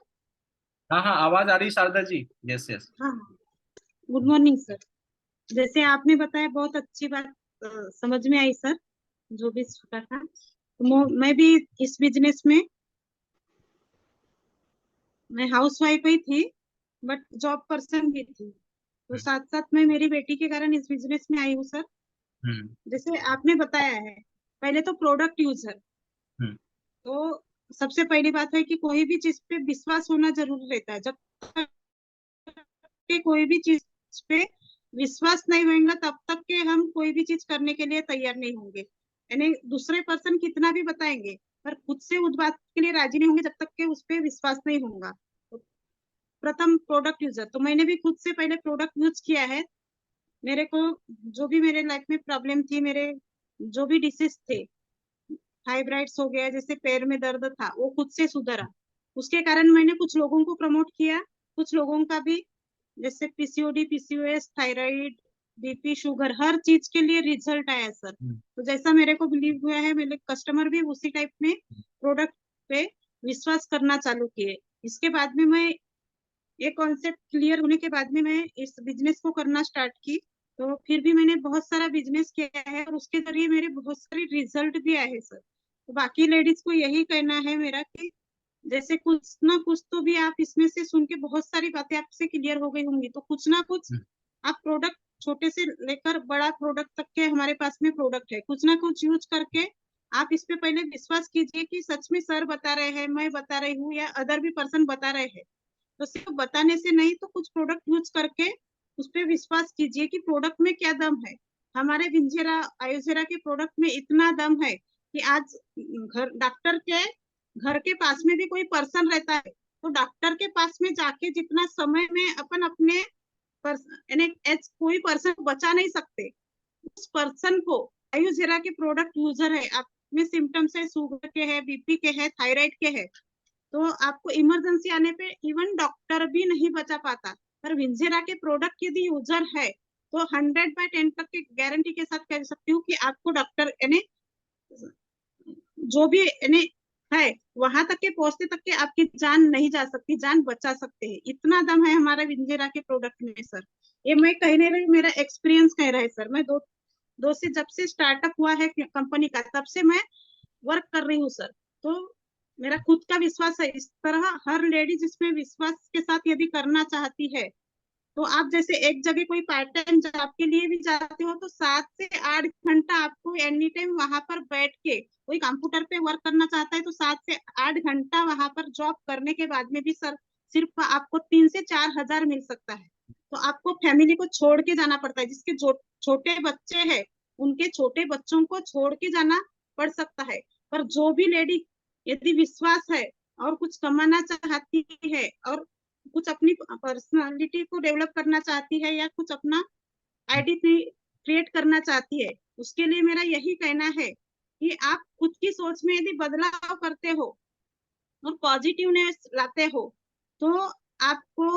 हाँ, आवाज आ रही है शारदा जी, यस। हाँ, गुड मॉर्निंग सर। जैसे आपने बताया बहुत अच्छी बात समझ में आई सर, जो भी छूटा था। तो मैं भी इस बिजनेस में, मैं हाउस वाइफ ही थी बट जॉब पर्सन भी थी, तो साथ साथ मैं मेरी बेटी के कारण इस बिजनेस में आई हूँ सर। जैसे आपने बताया है, पहले तो प्रोडक्ट यूजर, तो सबसे पहली बात है कि कोई भी चीज पे विश्वास होना जरूरी रहता है। जब तक के कोई भी चीज पे विश्वास नहीं होगा तब तक के हम कोई भी चीज करने के लिए तैयार नहीं होंगे। यानी दूसरे पर्सन कितना भी बताएंगे पर खुद से उस बात के लिए राजी नहीं होंगे जब तक के उस पे विश्वास नहीं होगा। तो प्रथम प्रोडक्ट यूजर, तो मैंने भी खुद से पहले प्रोडक्ट यूज किया है। मेरे को जो भी मेरे लाइफ में प्रॉब्लम थी, मेरे जो भी डिसीज थे, फाइब्राइड्स हो गया, जैसे पैर में दर्द था, वो खुद से सुधरा। उसके कारण मैंने कुछ लोगों को प्रमोट किया, कुछ लोगों का भी, जैसे PCOD, PCOS, thyroid, BP, sugar, हर चीज के लिए रिजल्ट आया सर। तो जैसा मेरे को बिलीव हुआ है, मेरे कस्टमर भी उसी टाइप में प्रोडक्ट पे विश्वास करना चालू किए। इसके बाद में मैं, ये कॉन्सेप्ट क्लियर होने के बाद में मैं इस बिजनेस को करना स्टार्ट की। तो फिर भी मैंने बहुत सारा बिजनेस किया है और उसके जरिए मेरे बहुत सारे रिजल्ट भी आए हैं सर। तो बाकी लेडीज को यही कहना है मेरा कि जैसे कुछ ना कुछ तो भी आप इसमें से सुन के बहुत सारी बातें आपसे क्लियर हो गई होंगी, तो कुछ ना कुछ आप प्रोडक्ट, छोटे से लेकर बड़ा प्रोडक्ट तक के हमारे पास में प्रोडक्ट है, कुछ ना कुछ यूज करके आप इस पे पहले विश्वास कीजिए कि सच में सर बता रहे हैं, मैं बता रही हूँ या अदर भी पर्सन बता रहे हैं। तो सिर्फ बताने से नहीं, तो कुछ प्रोडक्ट यूज करके उस पे विश्वास कीजिए कि प्रोडक्ट में क्या दम है। हमारे विंजेरा आयुर्वेदा के प्रोडक्ट में इतना दम है कि आज डॉक्टर के घर के पास में भी कोई पर्सन रहता है तो डॉक्टर के पास में जाके जितना समय में अपन अपने कोई पर्सन बचा नहीं सकते, उस पर्सन को आयुर्वेदा के प्रोडक्ट यूजर है, आप में सिम्टम्स है, शुगर के है, बीपी के है, थायराइड के है, तो आपको इमरजेंसी आने पे इवन डॉक्टर भी नहीं बचा पाता। पर विंजेरा के प्रोडक्ट यदि यूजर है तो 100/10 तक की गारंटी के साथ कह सकती हूँ कि आपको डॉक्टर यानी जो भी यानी है वहां तक के पहुंचते तक के आपकी जान नहीं जा सकती, जान बचा सकते हैं। इतना दम है हमारा विंजेरा के प्रोडक्ट में सर। ये मैं कह नहीं रही, मेरा एक्सपीरियंस कह रहा है सर। मैं दो से जब से स्टार्टअप हुआ है कंपनी का, तब से मैं वर्क कर रही हूँ सर। तो मेरा खुद का विश्वास है। इस तरह हर लेडी जिसमें विश्वास के साथ यदि करना चाहती है, तो आप जैसे एक जगह कोई पार्ट टाइम जॉब के लिए भी जाते हो तो 7 से 8 घंटा आपको एनी टाइम वहां पर बैठ के, कोई कंप्यूटर पे वर्क करना चाहता है तो 7 से 8 घंटा वहां पर जॉब करने के बाद में भी सर सिर्फ आपको 3 से 4 हजार मिल सकता है। तो आपको फैमिली को छोड़ के जाना पड़ता है। जिसके छोटे बच्चे हैं उनके छोटे बच्चों को छोड़ के जाना पड़ सकता है। पर जो भी लेडी यदि विश्वास है और कुछ कमाना चाहती है और कुछ अपनी पर्सनालिटी को डेवलप करना चाहती है या कुछ अपना आईडी क्रिएट करना चाहती है, उसके लिए मेरा यही कहना है कि आप खुद की सोच में यदि बदलाव करते हो और पॉजिटिवनेस लाते हो तो आपको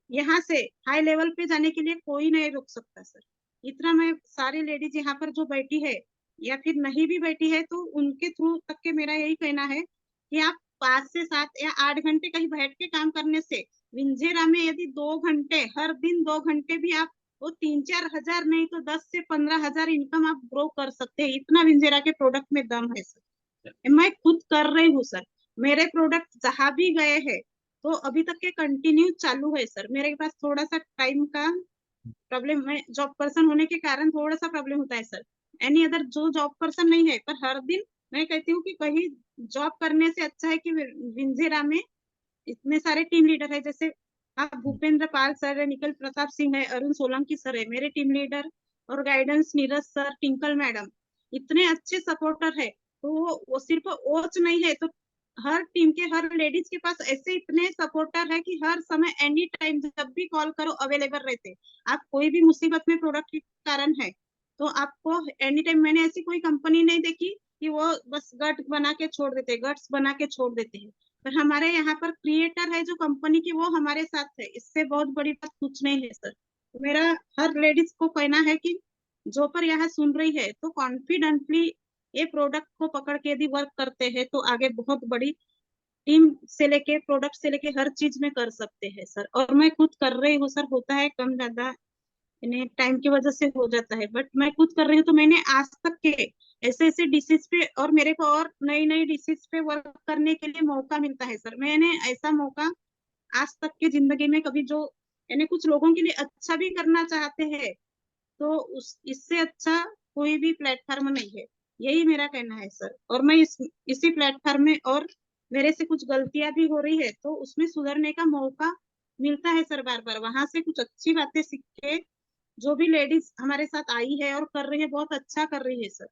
यहाँ से हाई लेवल पे जाने के लिए कोई नहीं रोक सकता सर। इतना मैं सारी लेडीज यहाँ पर जो बैठी है या फिर नहीं भी बैठी है तो उनके थ्रू तक के मेरा यही कहना है कि आप 5 से 7 या 8 घंटे कहीं बैठ के काम करने से विंजेरा में यदि 2 घंटे, हर दिन 2 घंटे भी आप, वो 3-4 हजार नहीं तो 10 से 15 हजार इनकम आप ग्रो कर सकते हैं। इतना विंजेरा के प्रोडक्ट में दम है सर। मैं खुद कर रही हूँ सर। मेरे प्रोडक्ट जहां भी गए हैं तो अभी तक के कंटिन्यू चालू है सर। मेरे पास थोड़ा सा टाइम का प्रॉब्लम है, जॉब पर्सन होने के कारण थोड़ा सा प्रॉब्लम होता है सर। एनी अदर जो जॉब पर्सन नहीं है, पर हर दिन मैं कहती हूँ कि कहीं जॉब करने से अच्छा है कि विंजेरा में इतने सारे टीम लीडर है। जैसे आप भूपेंद्र पाल सर है, निखिल प्रताप सिंह है, अरुण सोलंकी सर है मेरे टीम लीडर, और guidance Neeraj sir, tinkle madam, इतने अच्छे सपोर्टर है। तो वो सिर्फ कोच नहीं है, तो हर टीम के हर लेडीज के पास ऐसे इतने सपोर्टर है कि हर समय एनी टाइम जब भी कॉल करो अवेलेबल रहते। आप कोई भी मुसीबत में प्रोडक्ट के कारण है तो आपको एनी टाइम, मैंने ऐसी कोई कंपनी नहीं देखी कि वो बस गट बना के छोड़ देते, गट्स बना के छोड़ देते हैं। पर हमारे यहाँ पर क्रिएटर है जो कंपनी की, वो हमारे साथ है। इससे बहुत बड़ी बात कुछ नहीं है सर। तो मेरा हर लेडीज को कहना है कि जो पर यहाँ सुन रही है तो कॉन्फिडेंटली ये प्रोडक्ट को पकड़ के यदि वर्क करते हैं तो आगे बहुत बड़ी टीम से लेके प्रोडक्ट से लेके हर चीज में कर सकते हैं सर। और मैं खुद कर रही हूँ सर, होता है कम ज्यादा इन्हें टाइम की वजह से हो जाता है, बट मैं खुद कर रही हूँ। तो मैंने आज तक के ऐसे ऐसे डिसीज पे और मेरे को और नई नई डिसीज पे वर्क करने के लिए मौका मिलता है सर। मैंने ऐसा मौका आज तक की जिंदगी में कभी, जो यानी कुछ लोगों के लिए अच्छा भी करना चाहते हैं, तो उस इससे अच्छा कोई भी प्लेटफॉर्म नहीं है, यही मेरा कहना है सर। और मैं इसी प्लेटफॉर्म में, और मेरे से कुछ गलतियां भी हो रही है तो उसमें सुधरने का मौका मिलता है सर बार बार। वहां से कुछ अच्छी बातें सीख के जो भी लेडीज हमारे साथ आई है और कर रही है, बहुत अच्छा कर रही है सर।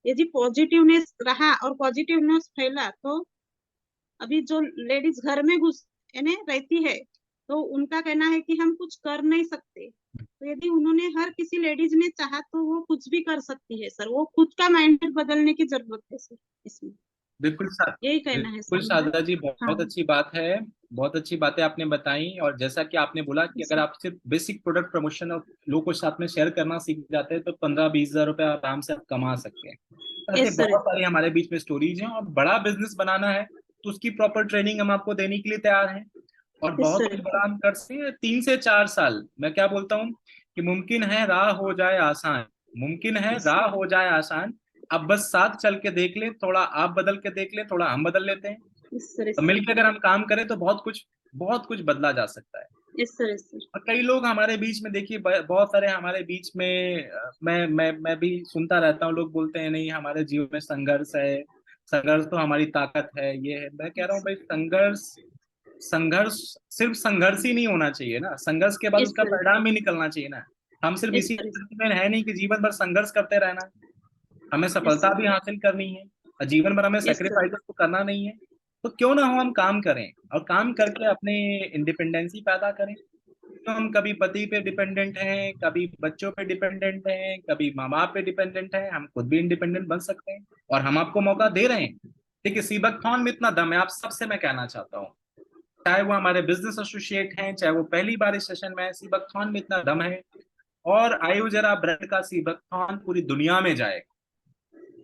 यदि पॉजिटिवनेस रहा और पॉजिटिवनेस फैला तो अभी जो लेडीज घर में घुस यानी रहती है, तो उनका कहना है कि हम कुछ कर नहीं सकते। तो यदि उन्होंने, हर किसी लेडीज ने चाहा तो वो कुछ भी कर सकती है सर। वो खुद का माइंड बदलने की जरूरत है सर इसमें, बिल्कुल यही कहना है बिल्कुल सर मेरा। साधना जी, हाँ बहुत अच्छी बात है। बहुत अच्छी बातें आपने बताई। और जैसा कि आपने बोला कि अगर आप सिर्फ बेसिक प्रोडक्ट प्रमोशन और लोगों को साथ में शेयर करना सीख जाते हैं तो 15-20 हजार रुपये आराम से आप कमा सकते हैं। ऐसे यस सर। बहुत सारे हमारे बीच में स्टोरीज हैं। और बड़ा बिजनेस बनाना है तो उसकी प्रॉपर ट्रेनिंग हम आपको देने के लिए तैयार हैं। और यस बहुत सर। कुछ बड़ा हम कर सकते हैं। 3 से 4 साल, मैं क्या बोलता हूँ कि मुमकिन है राह हो जाए आसान, मुमकिन है यस राह हो जाए आसान। अब बस साथ चल के देख ले, थोड़ा आप बदल के देख ले, थोड़ा हम बदल लेते हैं। सर। तो मिलकर अगर हम काम करें तो बहुत कुछ बदला जा सकता है। Yes sir. Yes sir. और कई लोग हमारे बीच में, देखिए बहुत सारे हमारे बीच में मैं भी सुनता रहता हूँ, लोग बोलते हैं नहीं हमारे जीवन में संघर्ष है, संघर्ष तो हमारी ताकत है, ये है। मैं कह रहा हूँ भाई, संघर्ष सिर्फ संघर्ष ही नहीं होना चाहिए ना, संघर्ष के बाद यस उसका सर। परिणाम भी निकलना चाहिए ना। हम सिर्फ यस इसी सर। स्थिति में है नहीं कि जीवन भर संघर्ष करते रहना, हमें यस सफलता सर। भी हासिल करनी है और जीवन भर हमें यस सर। सेक्रीफाइस तो करना नहीं है। तो क्यों ना हो हम काम करें और काम करके अपने इंडिपेंडेंसी पैदा करें। तो हम कभी पति पे डिपेंडेंट हैं, कभी बच्चों पे डिपेंडेंट हैं, कभी माँ बाप पे डिपेंडेंट हैं, हम खुद भी इंडिपेंडेंट बन सकते हैं। और हम आपको मौका दे रहे हैं। देखिए, सीबकथॉर्न में इतना दम है, आप सबसे मैं कहना चाहता हूँ, चाहे वो हमारे बिजनेस एसोसिएट हैं, चाहे वो पहली बार इस सेशन में है, सीबकथॉर्न में इतना दम है। और आयु जरा ब्रांड का सीबकथॉर्न पूरी दुनिया में जाएगा।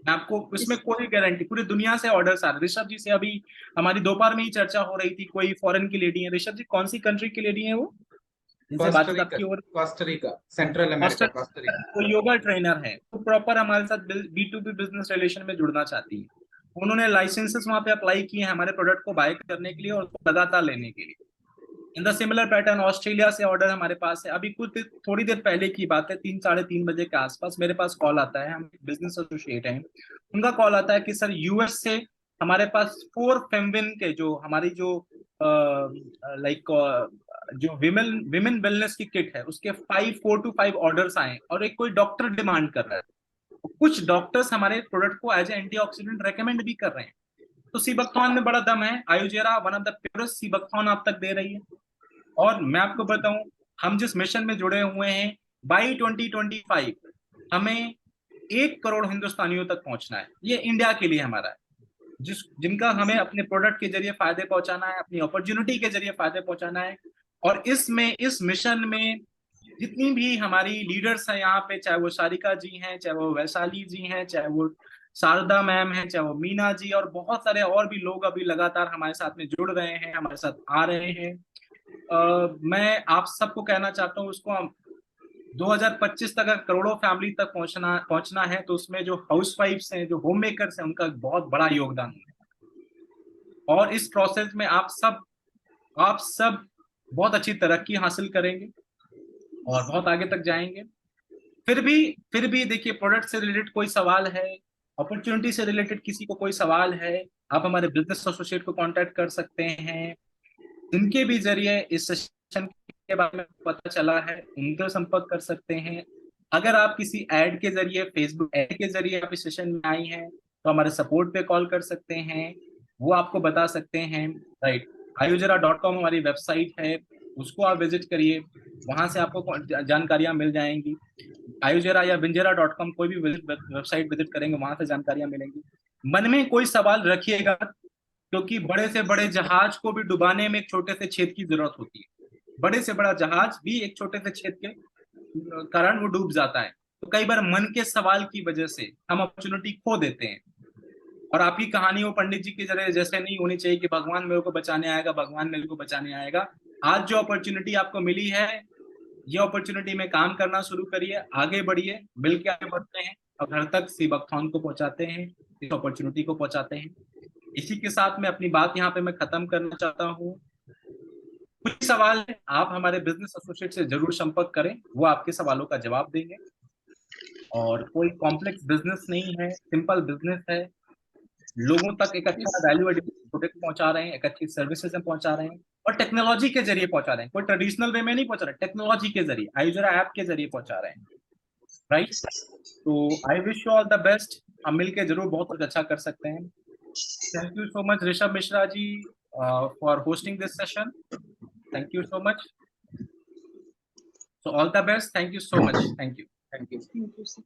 मैं आपको इसमें कोई गारंटी, पूरी दुनिया से ऑर्डर्स आ रहे। ऋषभ जी से अभी हमारी दोपहर में ही चर्चा हो रही थी, कोई फॉरेन की लेडी है। ऋषभ जी, कौन सी कंट्री की लेडी है वो जिनसे बातचीत आपकी? और कोस्टारिका, सेंट्रल अमेरिका, कोस्टारिका। वो योगा ट्रेनर है, वो प्रॉपर हमारे साथ B2B बिजनेस रिलेशन में जुड़ना चाहती है। उन्होंने लाइसेंसेस वहां पे अप्लाई किए हैं हमारे प्रोडक्ट को बाय करने के लिए और उसको लगातार लेने के लिए। In the similar pattern Australia से ऑर्डर हमारे पास है। अभी कुछ थोड़ी देर पहले की बात है, 3-3:30 बजे के आसपास मेरे पास कॉल आता है, हम बिजनेस एसोसिएट हैं, उनका कॉल आता है कि सर यूएस से हमारे पास 4 फेमविन के, जो हमारी जो लाइक जो विमेन वेलनेस की किट है, उसके 4 to 5 ऑर्डर्स आए और एक कोई डॉक्टर डिमांड कर रहा है। कुछ डॉक्टर्स हमारे प्रोडक्ट को एज ए एंटीऑक्सीडेंट रेकमेंड भी कर रहे हैं। तो सीबकथॉर्न में बड़ा दम है। आयुजेरा one of the purest sea buckthorn आप तक दे रही है। और मैं आपको बताऊं, हम जिस मिशन में जुड़े हुए हैं, बाई 2025 हमें 1 करोड़ हिंदुस्तानियों तक पहुंचना है। ये इंडिया के लिए हमारा है, जिनका हमें अपने प्रोडक्ट के जरिए फायदे पहुंचाना है, अपनी अपॉर्चुनिटी के जरिए फायदे पहुंचाना है। और इस मिशन में जितनी भी हमारी लीडर्स हैं यहाँ पे, चाहे वो सारिका जी हैं, चाहे वो वैशाली जी हैं, चाहे वो शारदा मैम हैं, चाहे वो मीना जी, और बहुत सारे और भी लोग अभी लगातार हमारे साथ में जुड़ रहे हैं, हमारे साथ आ रहे हैं। मैं आप सबको कहना चाहता हूँ, उसको 2025 तक अगर करोड़ों फैमिली तक पहुंचना है तो उसमें जो हाउस वाइफ्स हैं, जो होम मेकर्स हैं, उनका बहुत बड़ा योगदान है। और इस प्रोसेस में आप सब बहुत अच्छी तरक्की हासिल करेंगे और बहुत आगे तक जाएंगे। फिर भी देखिए, प्रोडक्ट से रिलेटेड कोई सवाल है, अपॉर्चुनिटी से रिलेटेड किसी को कोई सवाल है, आप हमारे बिजनेस एसोसिएट को कांटेक्ट कर सकते हैं। जिनके भी जरिए इस सेशन के बारे में पता चला है, उनका संपर्क कर सकते हैं। अगर आप किसी ऐड के जरिए, फेसबुक ऐड के जरिए आप इस सेशन में आई हैं तो हमारे सपोर्ट पे कॉल कर सकते हैं, वो आपको बता सकते हैं। राइट, ayujara.com हमारी वेबसाइट है, उसको आप विजिट करिए, वहां से आपको जानकारियां मिल जाएंगी। ayujara या vinjera.com कोई भी वेबसाइट विजिट करेंगे, वहां से जानकारियां मिलेंगी। मन में कोई सवाल रखिएगा, क्योंकि बड़े से बड़े जहाज को भी डुबाने में एक छोटे से छेद की जरूरत होती है। बड़े से बड़ा जहाज भी एक छोटे से छेद के कारण वो डूब जाता है। तो कई बार मन के सवाल की वजह से हम अपॉर्चुनिटी खो देते हैं। और आपकी कहानी वो पंडित जी की जरिए जैसे नहीं होनी चाहिए कि भगवान मेरे को बचाने आएगा, भगवान मेरे को बचाने आएगा। आज जो अपॉर्चुनिटी आपको मिली है, ये अपॉर्चुनिटी में काम करना शुरू करिए, आगे बढ़िए, मिलकर आगे बढ़ते हैं और घर तक सी बकथॉन को पहुंचाते हैं, इस अपॉर्चुनिटी को पहुंचाते हैं। इसी के साथ मैं अपनी बात यहाँ पे मैं खत्म करना चाहता हूँ। कुछ सवाल है, आप हमारे बिजनेस एसोसिएट से जरूर संपर्क करें, वो आपके सवालों का जवाब देंगे। और कोई कॉम्प्लेक्स बिजनेस नहीं है, सिंपल बिजनेस है, लोगों तक एक अच्छा वैल्यू एडिटेड प्रोडक्ट पहुंचा रहे हैं, एक अच्छी सर्विसेज पहुंचा रहे हैं और टेक्नोलॉजी के जरिए पहुंचा रहे हैं। कोई ट्रेडिशनल वे में नहीं पहुंचा रहे, टेक्नोलॉजी के जरिए, आयुजरा ऐप के जरिए पहुंचा रहे हैं, राइट। तो I wish you all the best. हम मिलकर जरूर बहुत कुछ अच्छा कर सकते हैं। Thank you so much Rishabh Mishra ji for hosting this session. Thank you so much. So all the best. Thank you so much. Thank you. Thank you. Thank you, sir.